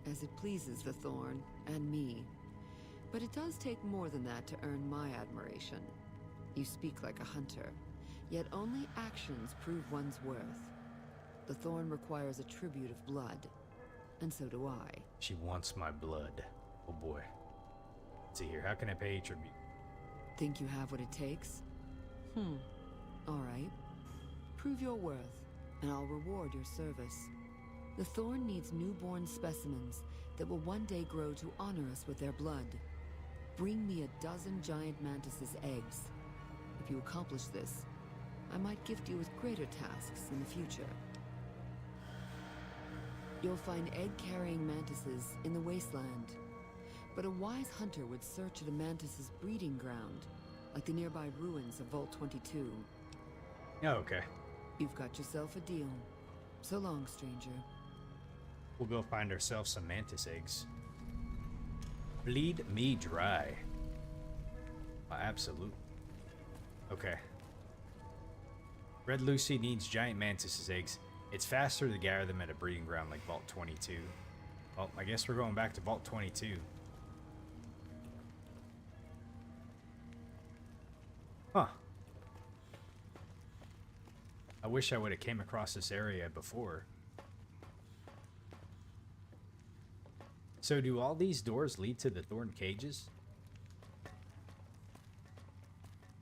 as it pleases the Thorn and me. But it does take more than that to earn my admiration. You speak like a hunter, yet only actions prove one's worth. The Thorn requires a tribute of blood, and so do I. She wants my blood. Oh boy. Let's see here. How can I pay tribute? Think you have what it takes? All right. Prove your worth, and I'll reward your service. The Thorn needs newborn specimens that will one day grow to honor us with their blood. Bring me 12 giant mantises' eggs. If you accomplish this, I might gift you with greater tasks in the future. You'll find egg-carrying mantises in the wasteland, but a wise hunter would search the mantis' breeding ground, like the nearby ruins of Vault 22. Oh, okay. You've got yourself a deal. So long, stranger. We'll go find ourselves some mantis eggs. Bleed me dry. Absolute. Okay. Red Lucy needs giant mantis' eggs. It's faster to gather them at a breeding ground like Vault 22. Well, I guess we're going back to Vault 22. Huh. I wish I would have came across this area before. So do all these doors lead to the Thorn cages?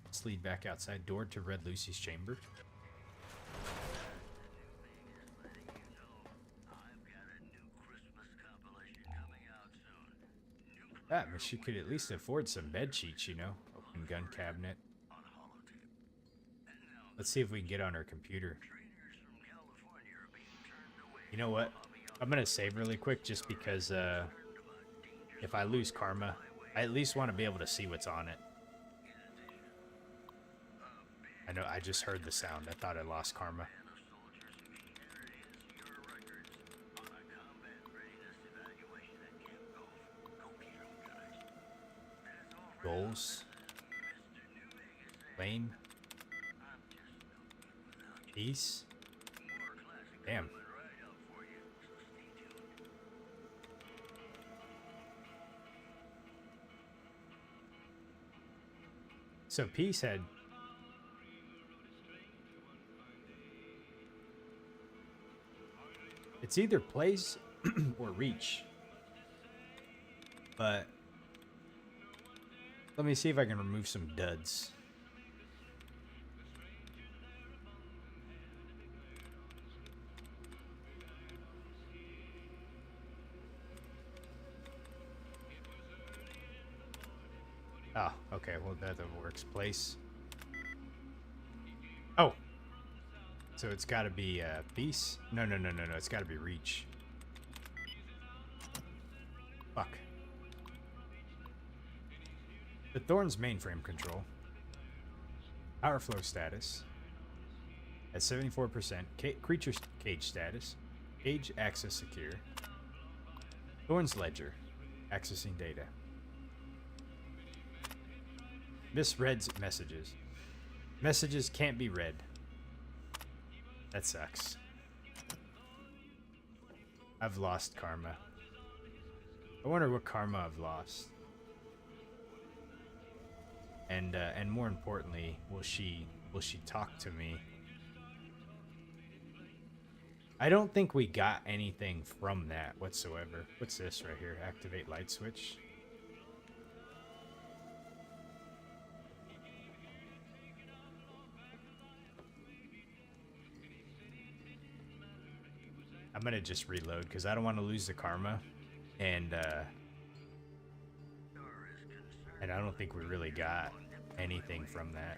Let's lead back outside. Door to Red Lucy's chamber. Ah, but she could at least afford some bed sheets, you know. Open gun cabinet. Let's see if we can get on her computer. You know what? I'm gonna save really quick just because if I lose karma, I at least want to be able to see what's on it. I know I just heard the sound. I thought I lost karma. Goals. Lame. Peace. Damn. So Peace had... It's either plays or reach. But... Let me see if I can remove some duds. Ah, okay, well that works. Place. Oh! So it's gotta be peace? No, it's gotta be reach. Fuck. The Thorn's mainframe control. Power flow status. At 74%. Creature cage status. Cage access secure. Thorn's ledger. Accessing data. Misread messages. Messages can't be read. That sucks. I've lost karma. I wonder what karma I've lost. And more importantly, will she talk to me? I don't think we got anything from that whatsoever. What's this right here? Activate light switch. I'm gonna just reload because I don't want to lose the karma, and I don't think we really got anything from that.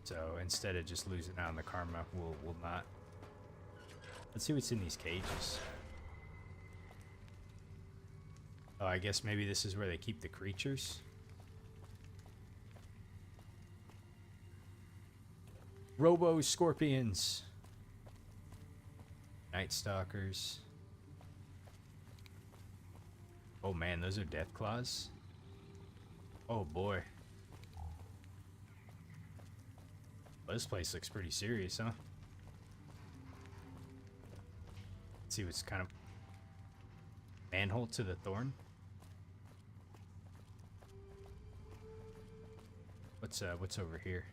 So instead of just losing out on the karma, we'll not. Let's see what's in these cages. Oh, I guess maybe this is where they keep the creatures. Robo scorpions. Night stalkers. Oh man, those are death claws. Oh boy. Well, this place looks pretty serious, huh? Let's see what's kind of manhole to the thorn. What's over here?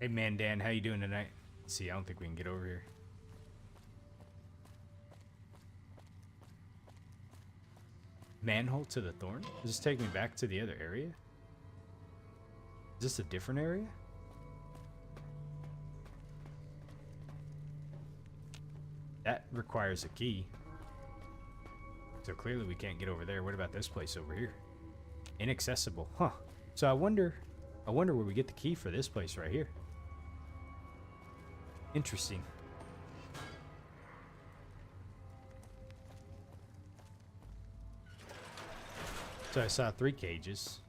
Hey man, Dan, how you doing tonight? Let's see, I don't think we can get over here. Manhole to the thorn? Does this take me back to the other area? Is this a different area? That requires a key. So clearly we can't get over there. What about this place over here? Inaccessible. Huh. So I wonder where we get the key for this place right here. Interesting. So I saw 3 cages.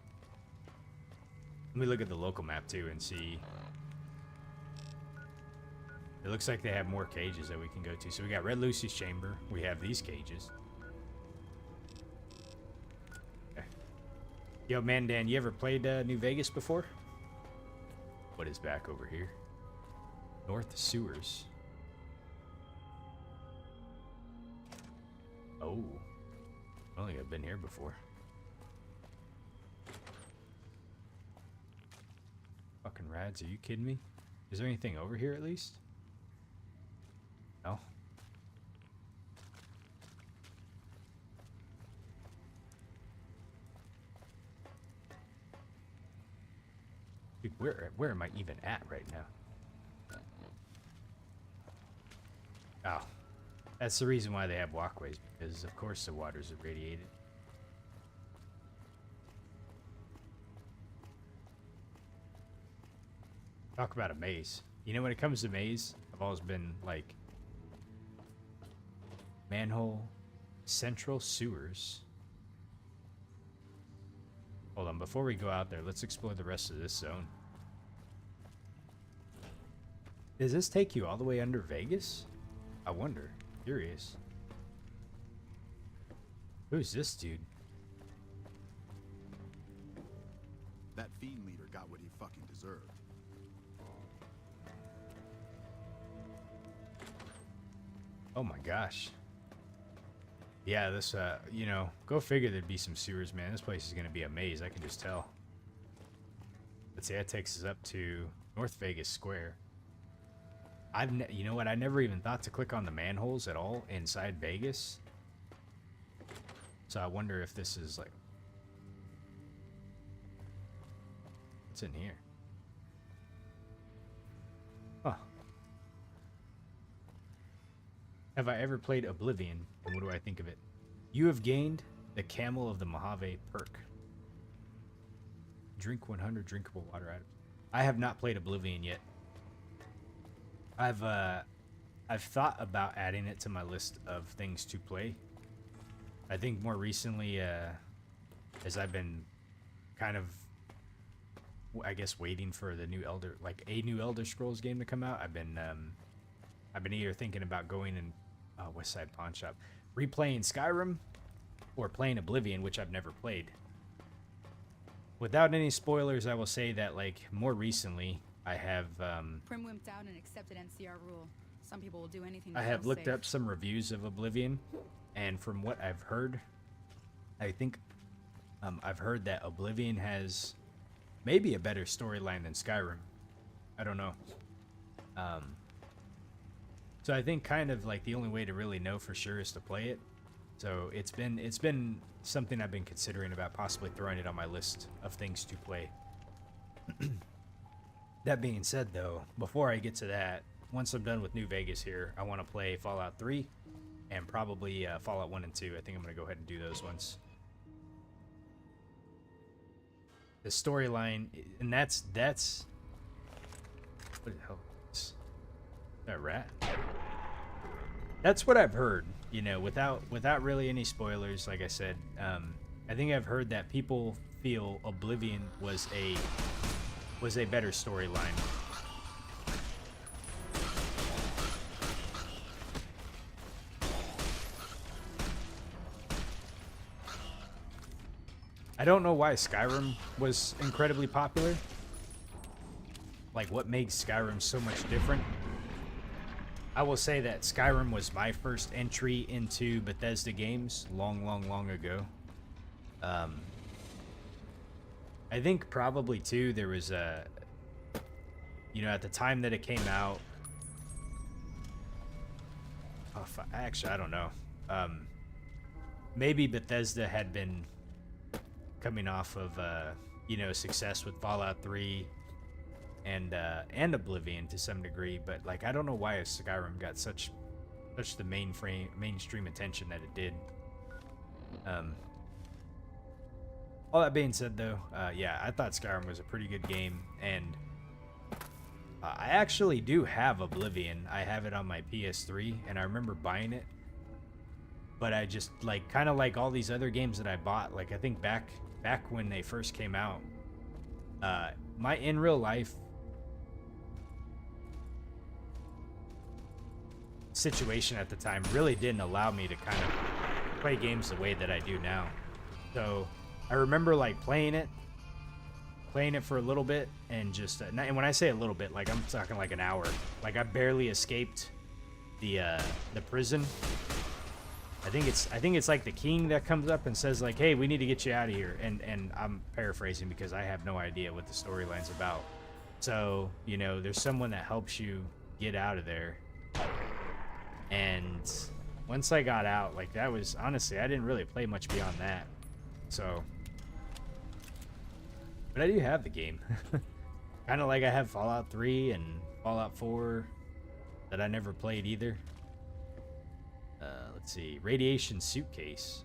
Let me look at the local map too and see. It looks like they have more cages that we can go to. So we got Red Lucy's chamber. We have these cages. Okay. Yo, man, Dan, you ever played New Vegas before? What is back over here? North Sewers. Oh. I don't think I've been here before. Fucking rads, are you kidding me? Is there anything over here at least? No. Dude, where am I even at right now? Oh. That's the reason why they have walkways, because of course the water's irradiated. Talk about a maze. You know, when it comes to maze, I've always been like manhole, central sewers. Hold on, before we go out there, let's explore the rest of this zone. Does this take you all the way under Vegas? I wonder. Curious. Who's this dude? That fiend leader got what he fucking deserved. Oh my gosh. Yeah, this, you know, go figure there'd be some sewers, man. This place is going to be a maze, I can just tell. Let's see, that takes us up to North Vegas Square. You know what, I never even thought to click on the manholes at all inside Vegas. So I wonder if this is like... What's in here? Huh. Have I ever played Oblivion, and what do I think of it? You have gained the Camel of the Mojave perk. Drink 100 drinkable water items. I have not played Oblivion yet. I've thought about adding it to my list of things to play. I think more recently, as I've been kind of, I guess, waiting for the new a new Elder Scrolls game to come out. I've been either thinking about going and West Side Pawn Shop, replaying Skyrim, or playing Oblivion, which I've never played. Without any spoilers, I will say that, like, more recently, I have Prim wimped out and accepted NCR rule. Some people will do anything to I have feel looked safe. up some reviews of Oblivion, and from what I've heard, I think I've heard that Oblivion has maybe a better storyline than Skyrim. I don't know. So I think kind of like the only way to really know for sure is to play it. So it's been something I've been considering about possibly throwing it on my list of things to play. That being said, though, before I get to that, once I'm done with New Vegas here, I want to play Fallout 3 and probably Fallout 1 and 2. I think I'm going to go ahead and do those ones. The storyline, and that's what the hell is that, rat? That's what I've heard, you know, without really any spoilers. Like I said, I think I've heard that people feel Oblivion was a better storyline. I don't know why Skyrim was incredibly popular. Like, what makes Skyrim so much different? I will say that Skyrim was my first entry into Bethesda games long ago. I think probably too there was a, you know, at the time that it came out. Oh, actually, I don't know. Maybe Bethesda had been coming off of you know, success with Fallout 3 and Oblivion to some degree, but like I don't know why Skyrim got such the mainstream attention that it did. All that being said, though, yeah, I thought Skyrim was a pretty good game, and I actually do have Oblivion. I have it on my PS3, and I remember buying it, but I just like kind of like all these other games that I bought. Like I think back when they first came out, my in real life situation at the time really didn't allow me to kind of play games the way that I do now. So I remember like playing it for a little bit, and just and when I say a little bit, like I'm talking like an hour. Like I barely escaped the prison. I think it's like the king that comes up and says like, "Hey, we need to get you out of here." And I'm paraphrasing because I have no idea what the storyline's about. So, you know, there's someone that helps you get out of there. And once I got out, like that was honestly, I didn't really play much beyond that. So, but I do have the game. Kind of like I have Fallout 3 and Fallout 4 that I never played either. Let's see, Radiation Suitcase.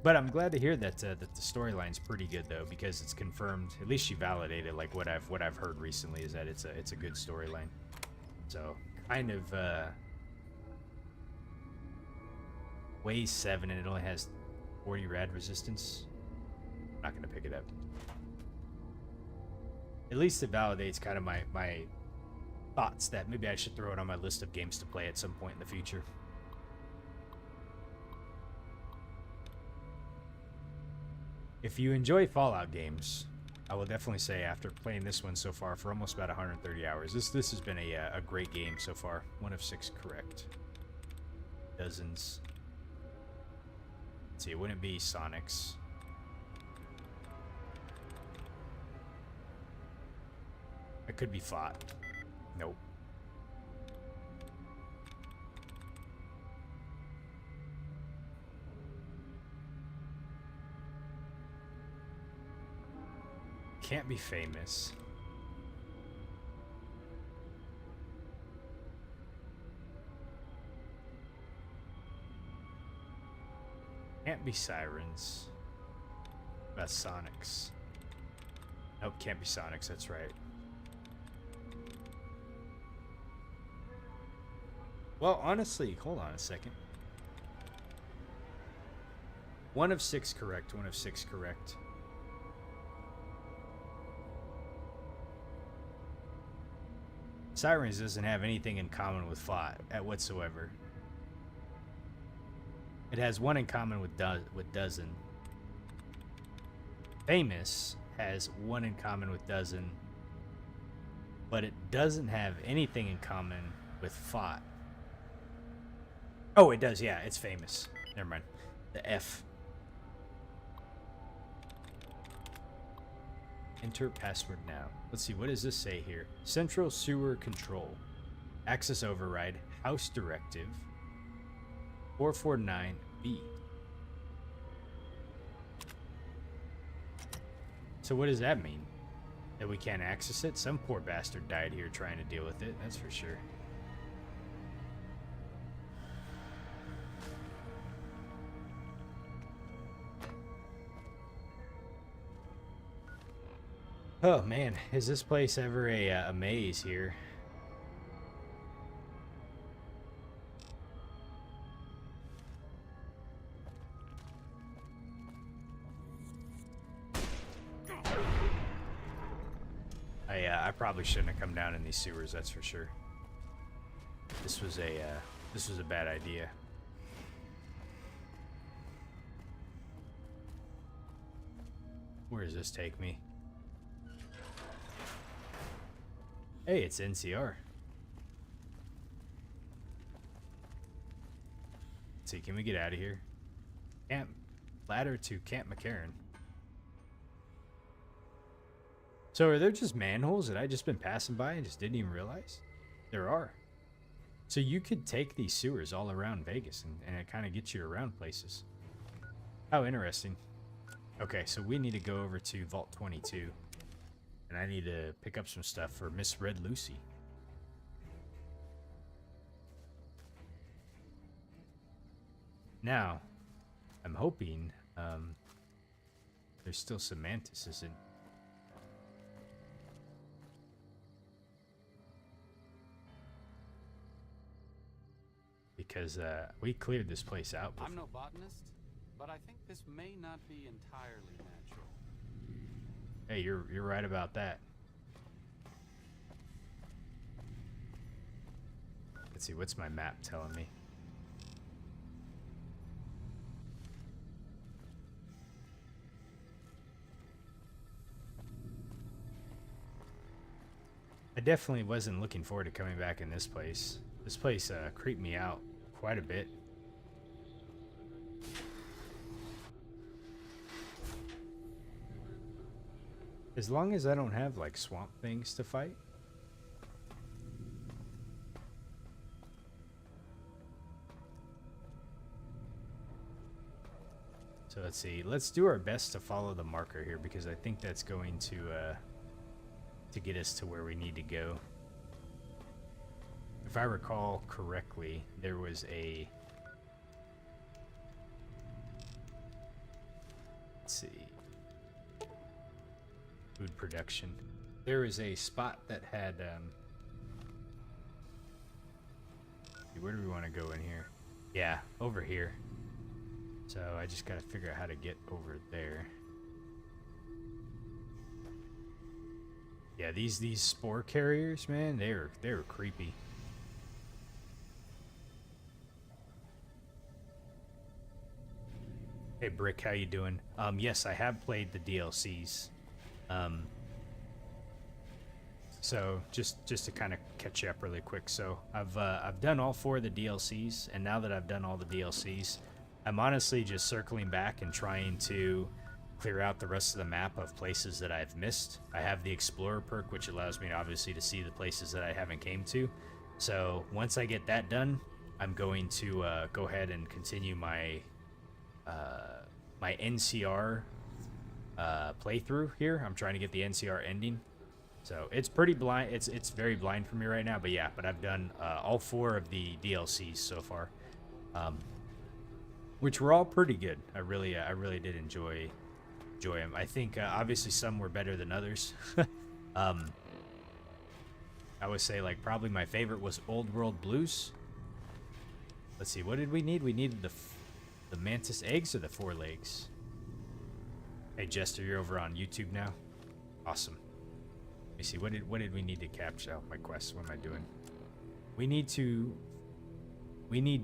But I'm glad to hear that that the storyline's pretty good though, because it's confirmed. At least she validated like what I've heard recently is that it's a good storyline. So kind of weighs 7 and it only has 40 rad resistance. I'm not gonna pick it up. At least it validates kind of my thoughts that maybe I should throw it on my list of games to play at some point in the future. If you enjoy Fallout games, I will definitely say after playing this one so far for almost about 130 hours, this has been a great game so far. 1 of 6 correct. Dozens. Let's see, it wouldn't be Sonic's. It could be fought. Nope. Can't be famous. Can't be Sirens. That's Sonic's. Nope, can't be Sonic's, that's right. Well, honestly, hold on a second. 1 of 6 correct, 1 of 6 correct. Sirens doesn't have anything in common with Fought whatsoever. It has one in common with Dozen. Famous has one in common with Dozen, but it doesn't have anything in common with Fought. Oh, it does, yeah, it's Famous. Never mind. The F. Enter password now. Let's see, what does this say here? Central Sewer Control. Access Override. House Directive. 449B. So what does that mean? That we can't access it? Some poor bastard died here trying to deal with it, that's for sure. Oh man, is this place ever a maze here? I probably shouldn't have come down in these sewers, that's for sure. This was a bad idea. Where does this take me? Hey, it's NCR. Let's see, can we get out of here? Camp ladder to Camp McCarran. So are there just manholes that I just been passing by and just didn't even realize? There are. So you could take these sewers all around Vegas and it kind of gets you around places. How interesting. Okay, so we need to go over to Vault 22. And I need to pick up some stuff for Miss Red Lucy. Now, I'm hoping there's still some mantises in. Because we cleared this place out before. I'm no botanist, but I think this may not be entirely natural. Hey, you're right about that. Let's see, what's my map telling me? I definitely wasn't looking forward to coming back in this place. This place creeped me out quite a bit. As long as I don't have like swamp things to fight. So let's see. Let's do our best to follow the marker here because I think that's going to get us to where we need to go. If I recall correctly, there was a... Let's see. Food production. There was a spot that had... where do we want to go in here? Yeah, over here. So I just gotta figure out how to get over there. Yeah, these spore carriers, man, they were creepy. Hey Brick, how you doing? Yes, I have played the DLCs. So just to kind of catch you up really quick. So I've done all 4 of the DLCs, and now that I've done all the DLCs, I'm honestly just circling back and trying to clear out the rest of the map of places that I've missed. I have the Explorer perk, which allows me obviously to see the places that I haven't came to. So once I get that done, I'm going to go ahead and continue my my NCR playthrough here. I'm trying to get the NCR ending. So it's pretty blind. It's very blind for me right now. But yeah, I've done all 4 of the DLCs so far, which were all pretty good. I really did enjoy them. I think obviously some were better than others. I would say like probably my favorite was Old World Blues. Let's see, what did we need? We needed the mantis eggs or the 4 legs. Hey Jester, you're over on YouTube now. Awesome. Let me see. What did we need to capture? Oh, my quest. What am I doing? We need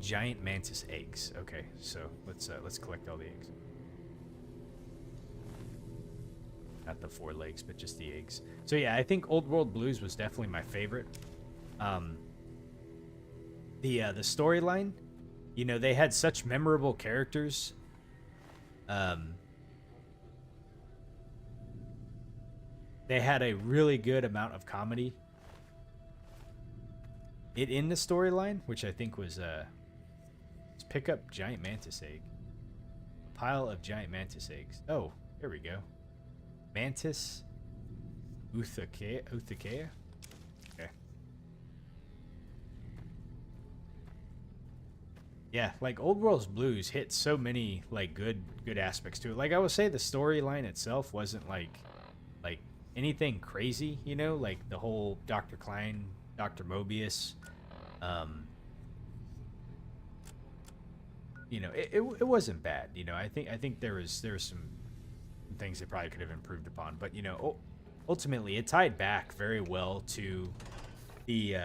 giant mantis eggs. Okay, so let's collect all the eggs. Not the 4 legs, but just the eggs. So yeah, I think Old World Blues was definitely my favorite. The storyline, you know, they had such memorable characters. They had a really good amount of comedy in the storyline, which I think was let's pick up giant mantis egg. A pile of giant mantis eggs. Oh, here we go. Mantis Uthakea? Okay. Yeah, like Old World's Blues hit so many like good aspects to it. Like I would say the storyline itself wasn't like anything crazy, you know, like the whole Dr. Klein, Dr. Mobius. You know, it wasn't bad, you know. I think there was some things they probably could have improved upon, but you know, ultimately it tied back very well to the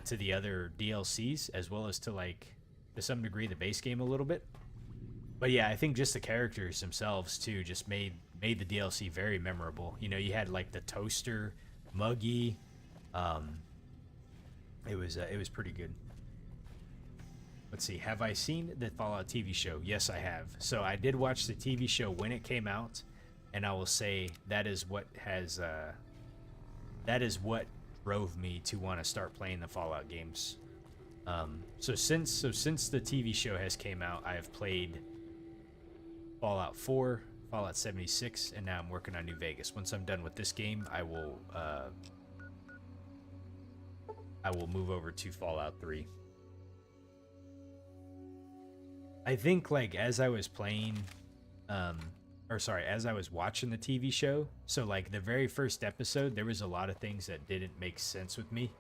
to the other DLCs, as well as to like to some degree the base game a little bit. But yeah, I think just the characters themselves too just made the DLC very memorable. You know, you had like the toaster, Muggy. It was pretty good. Let's see. Have I seen the Fallout TV show? Yes, I have. So I did watch the TV show when it came out, and I will say that is what drove me to want to start playing the Fallout games. So since the TV show has came out, I have played Fallout 4, Fallout 76, and now I'm working on New Vegas. Once I'm done with this game, I will move over to Fallout 3. I think like as I was playing, as I was watching the TV show, so like the very first episode, there was a lot of things that didn't make sense with me.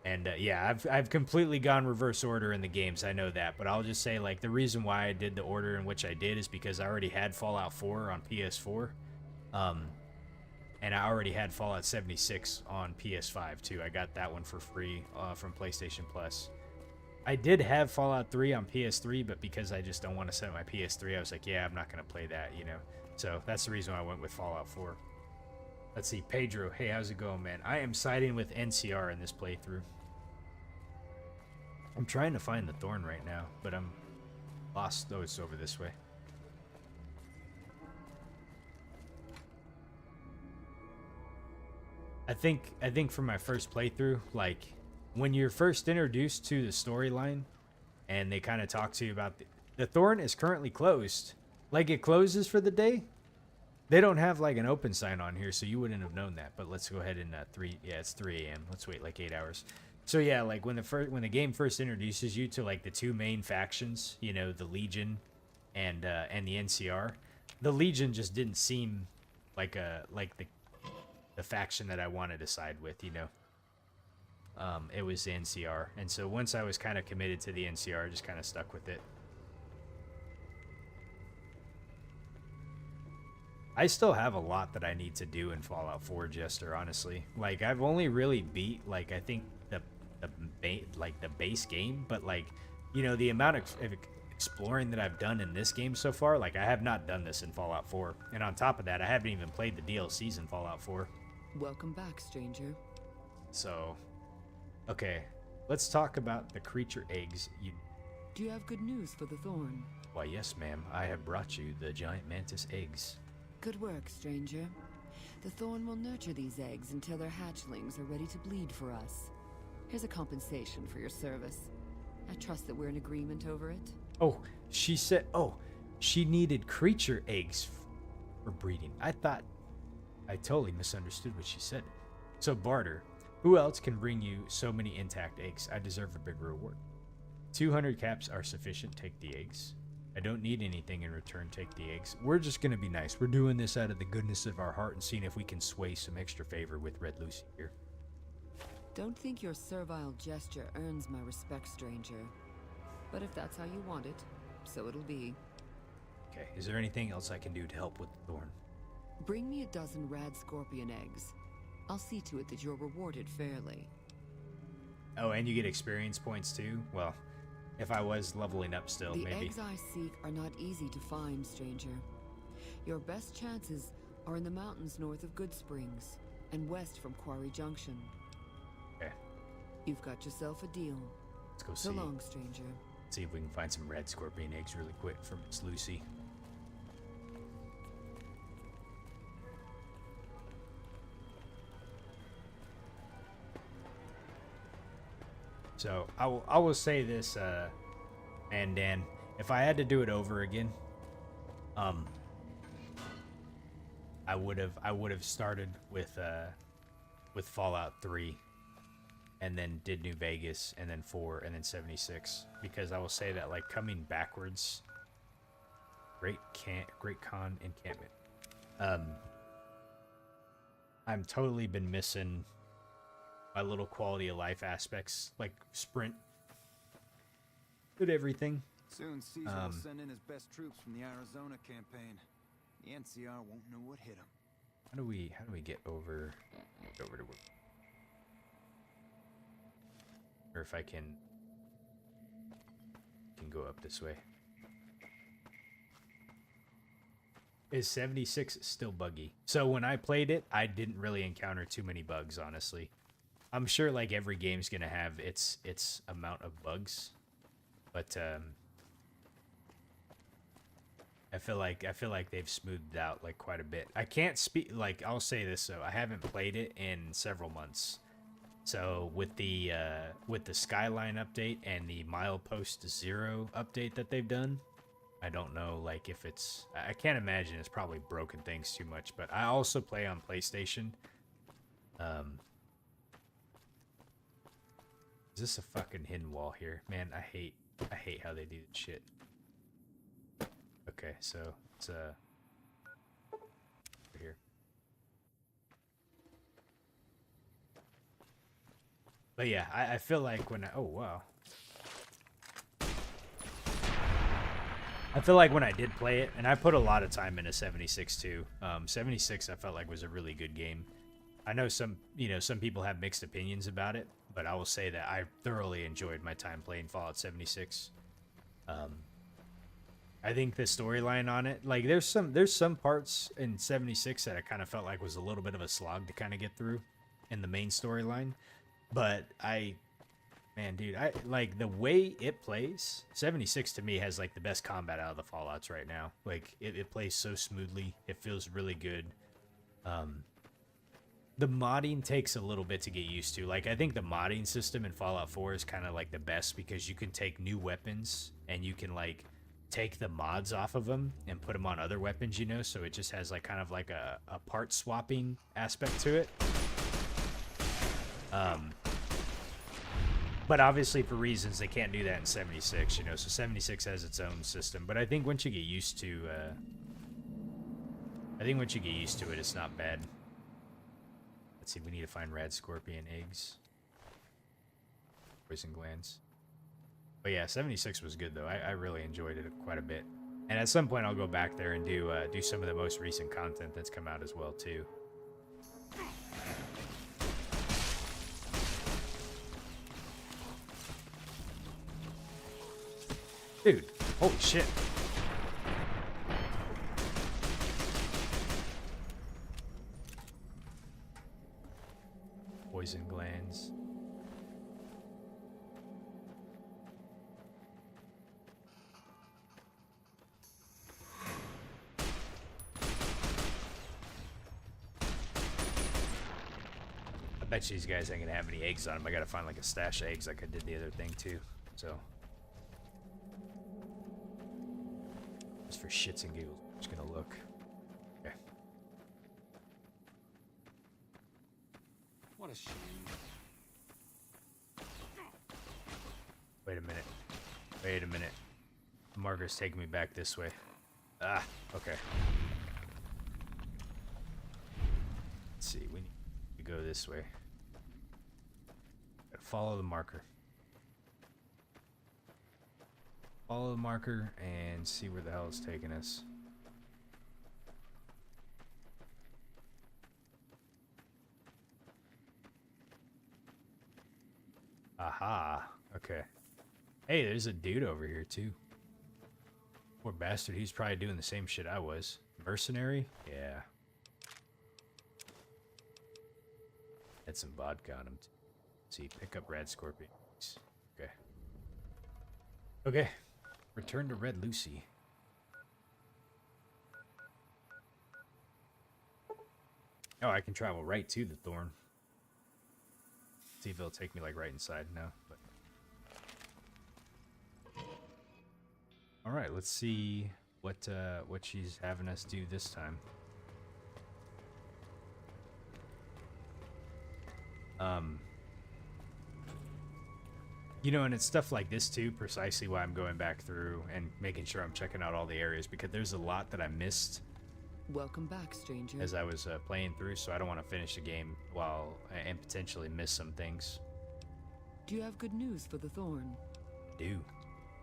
And yeah, I've completely gone reverse order in the games, I know that, but I'll just say like the reason why I did the order in which I did is because I already had Fallout 4 on PS4, and I already had Fallout 76 on PS5 too. I got that one for free from PlayStation Plus. I did have Fallout 3 on PS3, but because I just don't want to set my PS3, I was like, yeah, I'm not going to play that, you know. So that's the reason why I went with Fallout 4. Let's see, Pedro, hey, how's it going, man? I am siding with NCR in this playthrough. I'm trying to find the Thorn right now, but I'm lost. Oh, it's over this way. I think for my first playthrough, like when you're first introduced to the storyline and they kind of talk to you about the Thorn is currently closed. Like it closes for the day. They don't have like an open sign on here, so you wouldn't have known that. But let's go ahead and it's 3 a.m. Let's wait like 8 hours. So yeah, like when the game first introduces you to like the two main factions, you know, the Legion and the NCR, the Legion just didn't seem like the faction that I wanted to side with, you know. It was the NCR, and so once I was kind of committed to the NCR, I just kind of stuck with it. I still have a lot that I need to do in Fallout 4, Jester, honestly. Like I've only really beat like I think the base game, but like, you know, the amount of exploring that I've done in this game so far, like I have not done this in Fallout 4. And on top of that, I haven't even played the DLCs in Fallout 4. Welcome back, stranger. So, okay, let's talk about the creature eggs. Do you have good news for the Thorn? Why, yes, ma'am. I have brought you the giant mantis eggs. Good work, stranger. The Thorn will nurture these eggs until their hatchlings are ready to bleed for us. Here's a compensation for your service. I trust that we're in agreement over it. Oh, she said, she needed creature eggs for breeding. I totally misunderstood what she said. So barter. Who else can bring you so many intact eggs? I deserve a big reward. 200 caps are sufficient. Take the eggs. I don't need anything in return. Take the eggs. We're just going to be nice. We're doing this out of the goodness of our heart and seeing if we can sway some extra favor with Red Lucy here. Don't think your servile gesture earns my respect, stranger. But if that's how you want it, so it'll be. Okay, is there anything else I can do to help with the Thorn? Bring me a dozen rad scorpion eggs. I'll see to it that you're rewarded fairly. Oh, and you get experience points too? Well, if I was leveling up still, The maybe. eggs I seek are not easy to find, stranger. Your best chances are in the mountains north of Good Springs and west from Quarry Junction. Okay, You've got yourself a deal. let's go So see. long, stranger. See if we can find some red scorpion eggs really quick for Miss Lucy. So I will say this, and Dan, if I had to do it over again, I would have started with Fallout 3, and then did New Vegas, and then 4, and then 76, because I will say that, like, coming backwards, Great Con encampment, I'm totally been missing my little quality of life aspects, like sprint, good everything. Soon Caesar will send in his best troops from the Arizona campaign. The NCR won't know what hit him. How do we get over to work? Or if I can go up this way. Is 76 still buggy? So when I played it, I didn't really encounter too many bugs, honestly. I'm sure like every game's gonna have its amount of bugs, but I feel like they've smoothed out like quite a bit. I can't speak, like, I'll say this though, I haven't played it in several months. So with the Skyline update and the Milepost 0 update that they've done, I don't know like if it's, I can't imagine it's probably broken things too much, but I also play on PlayStation. Is this a fucking hidden wall here? Man, I hate how they do this shit. Okay, so it's over here. But yeah, I feel like when I, oh wow. I feel like when I did play it, and I put a lot of time into 76 too. 76 I felt like was a really good game. I know some people have mixed opinions about it, but I will say that I thoroughly enjoyed my time playing Fallout 76. I think the storyline on it, like there's some parts in 76 that I kind of felt like was a little bit of a slog to kind of get through in the main storyline, but man, dude, I like the way it plays. 76 to me has like the best combat out of the Fallouts right now. Like it plays so smoothly. It feels really good. The modding takes a little bit to get used to. Like I think the modding system in Fallout 4 is kind of like the best because you can take new weapons and you can like take the mods off of them and put them on other weapons, you know, so it just has like kind of like a part swapping aspect to it. But obviously for reasons they can't do that in 76, you know, so 76 has its own system. But I think once you get used to it, it's not bad. Let's see, we need to find rad scorpion eggs. Poison glands. But yeah, 76 was good though. I really enjoyed it quite a bit. And at some point I'll go back there and do some of the most recent content that's come out as well too. Dude, holy shit. Poison glands. I bet you these guys ain't gonna have any eggs on them. I gotta find like a stash of eggs like I did the other thing too. So just for shits and giggles, I'm just gonna look. Okay. What a shame. Wait a minute. Wait a minute. The marker's taking me back this way. Ah, okay. Let's see, we need to go this way. Gotta follow the marker. Follow the marker and see where the hell it's taking us. Aha. Okay. Hey, there's a dude over here too. Poor bastard. He's probably doing the same shit I was. Mercenary? Yeah. Had some vodka on him. See, pick up Rad Scorpion. Okay. Okay. Return to Red Lucy. Oh, I can travel right to the Thorn. See if it'll take me like right inside. No, but all right. Let's see what she's having us do this time. You know, and it's stuff like this too, precisely why I'm going back through and making sure I'm checking out all the areas, because there's a lot that I missed. Welcome back, stranger. As I was playing through, so I don't want to finish the game while and potentially miss some things. Do you have good news for the Thorn? Do.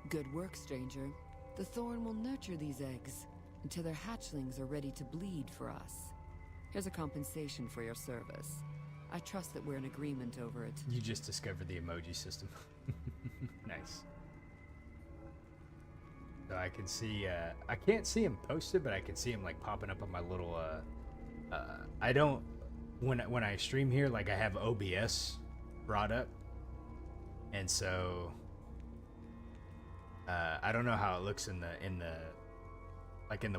Good work, stranger. The Thorn will nurture these eggs until their hatchlings are ready to bleed for us. Here's a compensation for your service. I trust that we're in agreement over it. You just discovered the emoji system. Nice. So I can see, I can't see him posted, but I can see him like popping up on my little, I don't, when I stream here, like I have OBS brought up. And so, I don't know how it looks in the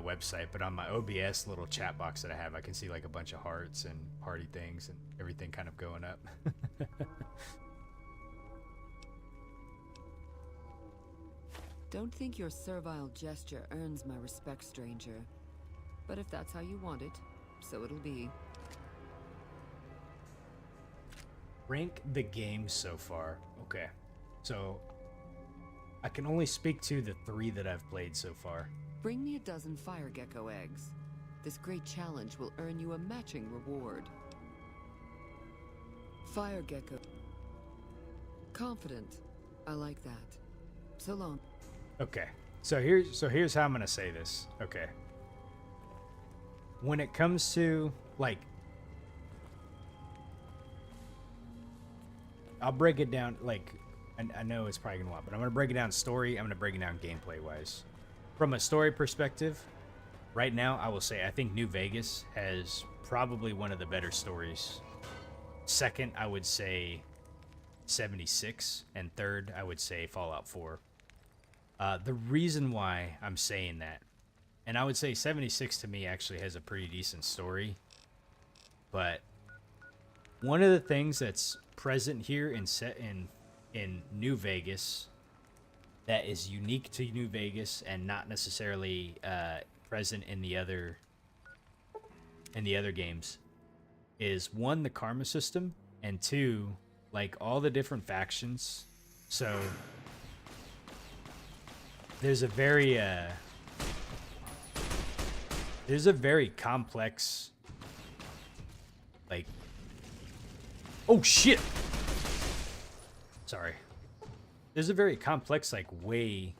website, but on my OBS little chat box that I have, I can see like a bunch of hearts and party things and everything kind of going up. Don't think your servile gesture earns my respect, stranger. But if that's how you want it, so it'll be. Rank the game so far. Okay. So, I can only speak to the 3 that I've played so far. Bring me a dozen fire gecko eggs. This great challenge will earn you a matching reward. Fire gecko. Confident. I like that. So long. Okay. So here's how I'm going to say this. Okay. When it comes to like, I'll break it down like, I know it's probably going to want, but I'm going to break it down story. I'm going to break it down gameplay wise. From a story perspective, right now, I will say I think New Vegas has probably one of the better stories. Second, I would say 76. And third, I would say Fallout 4. The reason why I'm saying that, and I would say 76 to me actually has a pretty decent story, but one of the things that's present here and set in New Vegas that is unique to New Vegas and not necessarily present in the other games is 1, the karma system, and 2, like all the different factions. So there's a very complex, like, oh shit, sorry. There's a very complex, like, way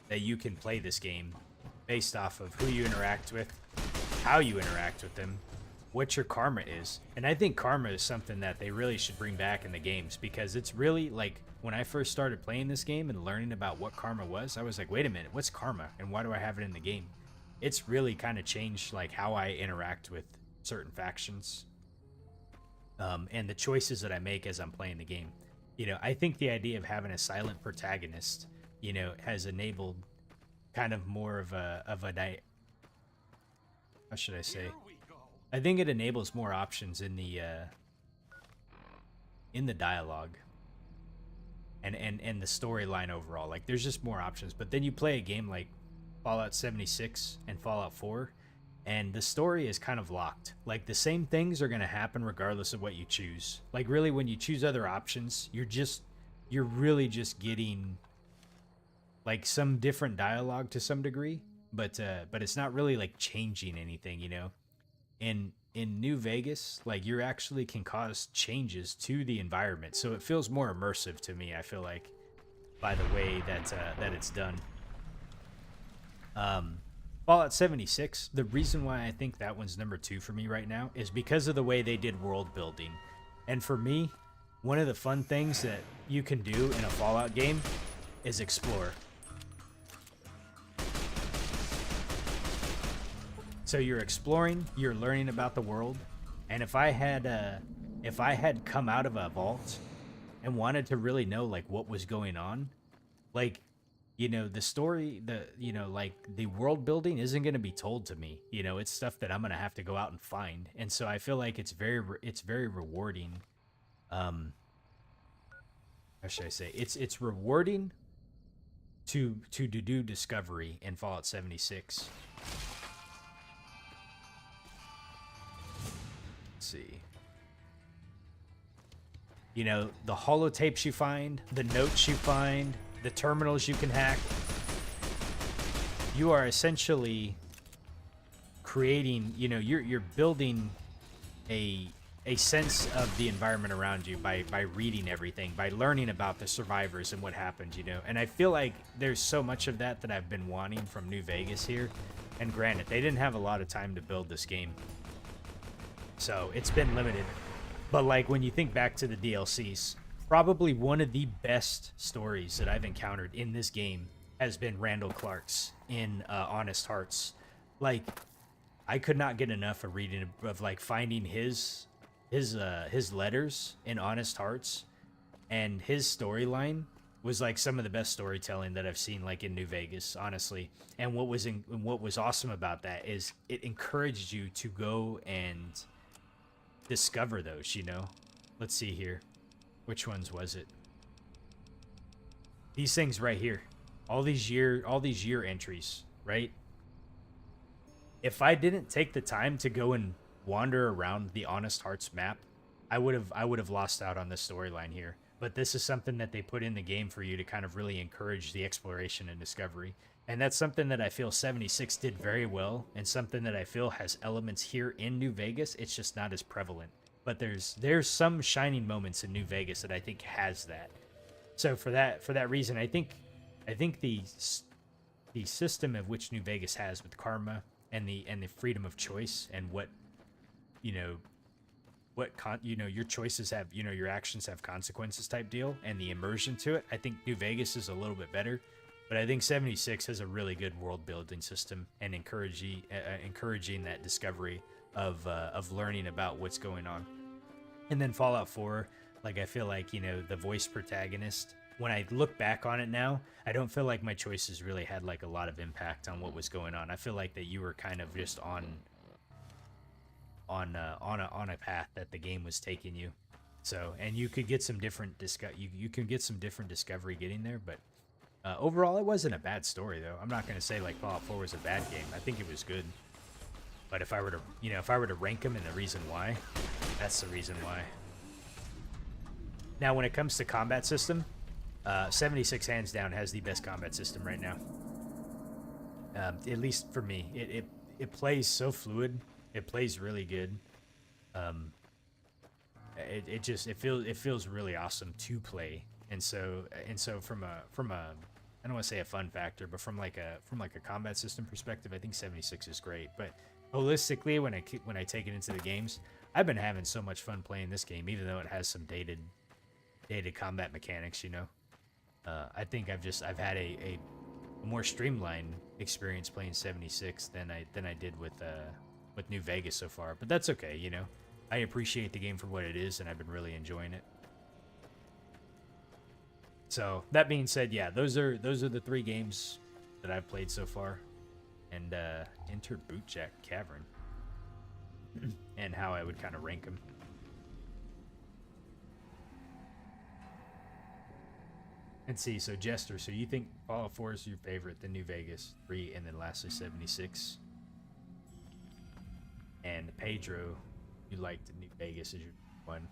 that you can play this game based off of who you interact with, how you interact with them, what your karma is. And I think karma is something that they really should bring back in the games, because it's really, like, when I first started playing this game and learning about what karma was, I was like, wait a minute, what's karma and why do I have it in the game? It's really kind of changed, like, how I interact with certain factions and the choices that I make as I'm playing the game. You know, I think the idea of having a silent protagonist, you know, has enabled kind of more of a how should I say? I think it enables more options in the dialogue and the storyline overall. Like, there's just more options. But then you play a game like Fallout 76 and Fallout 4, and the story is kind of locked. Like, the same things are going to happen regardless of what you choose. Like, really, when you choose other options, you're really just getting like some different dialogue to some degree, but it's not really like changing anything, you know. In New Vegas, like, you actually can cause changes to the environment, so it feels more immersive to me, I feel like, by the way that it's done. Fallout 76, the reason why I think that one's number 2 for me right now is because of the way they did world building. And for me, one of the fun things that you can do in a Fallout game is explore. So you're exploring, you're learning about the world, and if I had come out of a vault and wanted to really know like what was going on, like, you know, the story, like the world building isn't going to be told to me. You know, it's stuff that I'm going to have to go out and find. And so I feel like it's very rewarding. How should I say? It's rewarding to do discovery in Fallout 76. Let's see. You know, the holotapes you find, the notes you find, the terminals you can hack. You are essentially creating, you know, you're building a sense of the environment around you by reading everything, by learning about the survivors and what happened, you know. And I feel like there's so much of that I've been wanting from New Vegas here. And granted, they didn't have a lot of time to build this game, so it's been limited. But like when you think back to the DLCs, probably one of the best stories that I've encountered in this game has been Randall Clark's in Honest Hearts. Like, I could not get enough of reading, of like finding his letters in Honest Hearts, and his storyline was like some of the best storytelling that I've seen like in New Vegas, honestly. And what was awesome about that is it encouraged you to go and discover those, you know. Let's see here. Which ones was it? These things right here. All these year entries, right? If I didn't take the time to go and wander around the Honest Hearts map, I would have lost out on this storyline here. But this is something that they put in the game for you to kind of really encourage the exploration and discovery. And that's something that I feel 76 did very well, and something that I feel has elements here in New Vegas. It's just not as prevalent. But there's some shining moments in New Vegas that I think has that. So for that reason, I think the system of which New Vegas has with karma and the freedom of choice, and what, you know, your choices have, you know, your actions have consequences type deal, and the immersion to it, I think New Vegas is a little bit better. But I think 76 has a really good world building system, and encouraging that discovery of learning about what's going on. And then Fallout 4, like, I feel like, you know, the voice protagonist, when I look back on it now, I don't feel like my choices really had like a lot of impact on what was going on. I feel like that you were kind of just on a path that the game was taking you. So, and you could get some different you can get some different discovery getting there, but overall, it wasn't a bad story, though. I'm not going to say like Fallout 4 was a bad game. I think it was good. But if I were to rank them, and the reason why, that's the reason why. Now, when it comes to combat system, 76 hands down has the best combat system right now. At least for me, it plays so fluid. It plays really good. It feels really awesome to play. And so from a I don't want to say a fun factor, but from like a combat system perspective, I think 76 is great. But holistically, when I take it into the games, I've been having so much fun playing this game, even though it has some dated combat mechanics, you know. I think I've had a more streamlined experience playing 76 than I did with New Vegas so far. But that's okay, you know. I appreciate the game for what it is, and I've been really enjoying it. So that being said, yeah, those are the 3 games that I've played so far, and enter Bootjack Cavern, and how I would kind of rank them. Let's see. So Jester, so you think Fallout 4 is your favorite, then New Vegas 3, and then lastly 76. And Pedro, you liked New Vegas as your 1.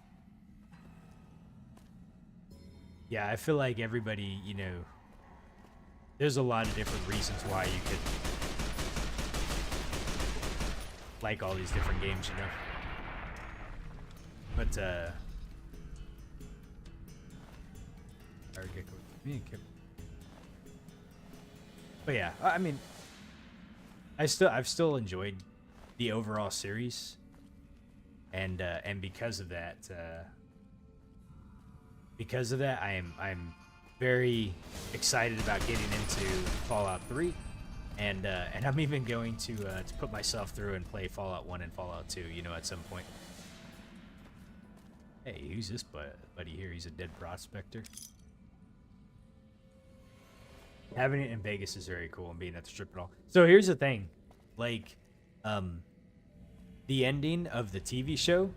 Yeah, I feel like everybody, you know, there's a lot of different reasons why you could like all these different games, you know. But yeah, I mean, I've still enjoyed the overall series, and because of that, because of that, I'm very excited about getting into Fallout 3, and I'm even going to put myself through and play Fallout 1 and Fallout 2, you know, at some point. Hey, who's this buddy here? He's a dead prospector. Having it in Vegas is very cool, and being at the strip and all. So here's the thing, like, the ending of the TV show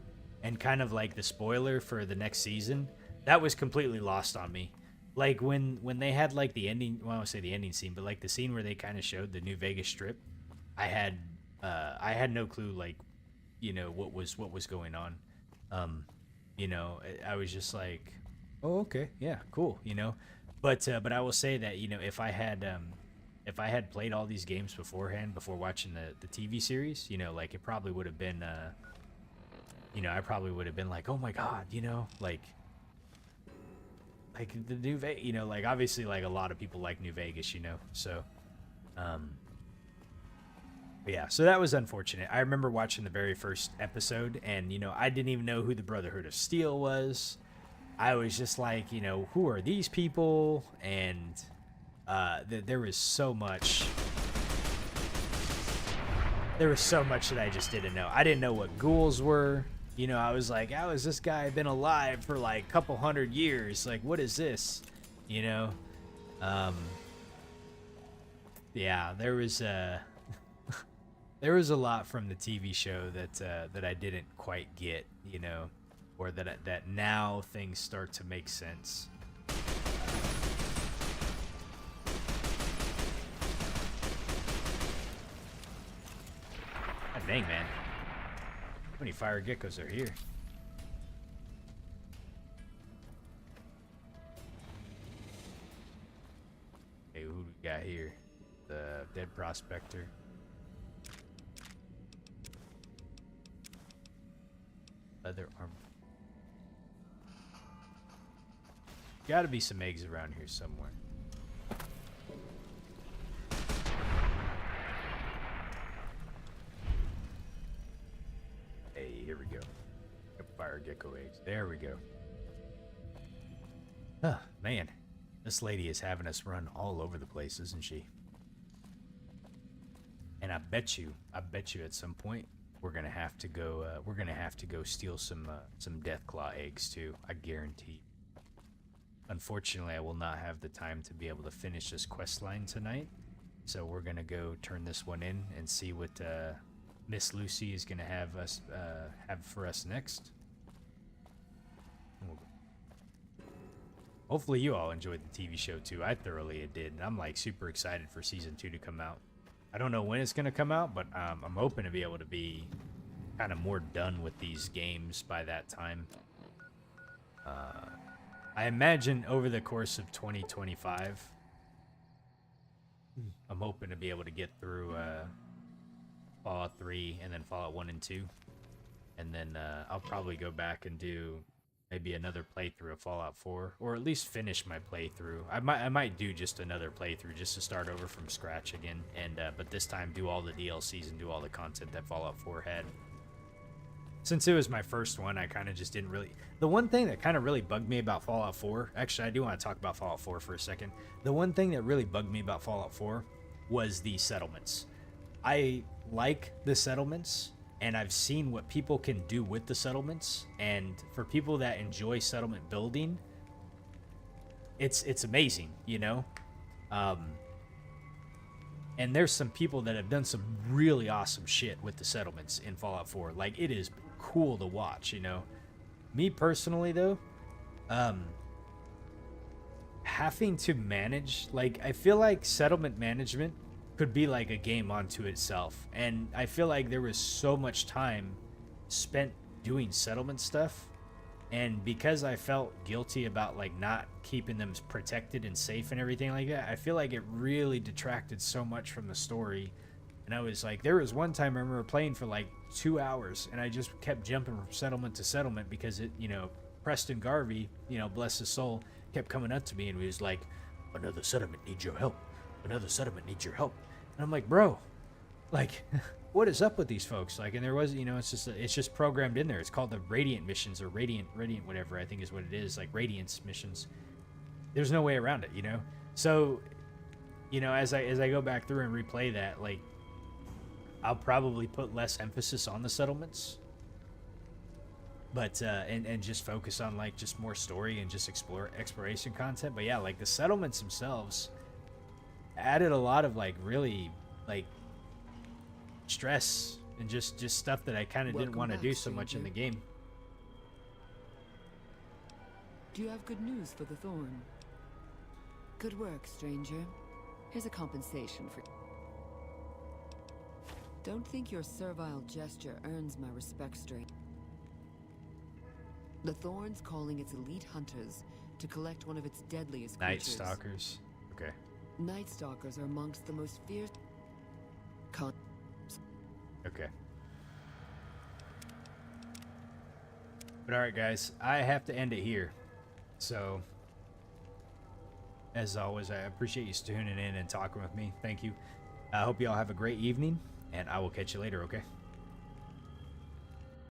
and kind of like the spoiler for the next season, that was completely lost on me. Like when they had like the ending, well, I won't say the ending scene, but like the scene where they kind of showed the New Vegas Strip, I had no clue, like, you know, what was going on. You know, I was just like, oh, okay, yeah, cool, you know. But I will say that, you know, if I had played all these games beforehand, before watching the TV series, you know, like it probably would have been, you know, I probably would have been like, oh my God, you know, like the New Vegas, you know, like obviously like a lot of people like New Vegas, you know, so, but yeah, so that was unfortunate. I remember watching the very first episode, and, you know, I didn't even know who the Brotherhood of Steel was. I was just like, you know, who are these people? And there was so much that I just didn't know. I didn't know what ghouls were. You know, I was like, how has this guy been alive for like a couple hundred years? Like, what is this? You know? Yeah, there was a lot from the TV show that I didn't quite get, you know, or that now things start to make sense. God dang, man. How many fire geckos are here? Hey, who do we got here? The dead prospector. Leather armor. Gotta be some eggs around here somewhere. Hey, here we go. Fire gecko eggs. There we go. Huh, man. This lady is having us run all over the place, isn't she? And I bet you at some point we're gonna have to go steal some Deathclaw eggs too. I guarantee. Unfortunately, I will not have the time to be able to finish this quest line tonight, so we're gonna go turn this one in and see what Miss Lucy is gonna have for us next. Hopefully, you all enjoyed the TV show too. I thoroughly did, and I'm like super excited for season 2 to come out. I don't know when it's gonna come out, but I'm hoping to be able to be kind of more done with these games by that time. I imagine over the course of 2025, I'm hoping to be able to get through Fallout 3 and then Fallout 1 and 2. And then I'll probably go back and do maybe another playthrough of Fallout 4, or at least finish my playthrough. I might do just another playthrough just to start over from scratch again, and but this time do all the DLCs and do all the content that Fallout 4 had. Since it was my first one, I kind of just didn't really... The one thing that kind of really bugged me about Fallout 4... Actually, I do want to talk about Fallout 4 for a second. The one thing that really bugged me about Fallout 4 was the settlements. I like the settlements, and I've seen what people can do with the settlements. And for people that enjoy settlement building, it's amazing, you know? And there's some people that have done some really awesome shit with the settlements in Fallout 4. Like, it is cool to watch, you know? Me personally, though, having to manage, like, I feel like settlement management could be like a game unto itself. And I feel like there was so much time spent doing settlement stuff. And because I felt guilty about, like, not keeping them protected and safe and everything like that, I feel like it really detracted so much from the story. And I was like, there was one time I remember playing for like 2 hours, and I just kept jumping from settlement to settlement because it, you know, Preston Garvey, you know, bless his soul, kept coming up to me and he was like, another settlement needs your help. Another settlement needs your help. And I'm like, bro, like, what is up with these folks? Like, and there was, you know, it's just programmed in there. It's called the Radiant missions, or Radiant whatever I think is what it is, like Radiance missions. There's no way around it, you know. So, you know, as I go back through and replay that, like, I'll probably put less emphasis on the settlements, but and just focus on like just more story and just exploration content. But yeah, like the settlements themselves added a lot of like really like stress and just stuff that I kind of didn't want to do so much in the game. Do you have good news for the Thorn? Good work, stranger. Here's a compensation for... Don't think your servile gesture earns my respect, stranger. The Thorn's calling its elite hunters to collect one of its deadliest Night creatures. Stalkers. Okay. Night Stalkers are amongst the most fierce... Okay. But alright guys, I have to end it here. So, as always, I appreciate you tuning in and talking with me. Thank you. I hope you all have a great evening, and I will catch you later, okay?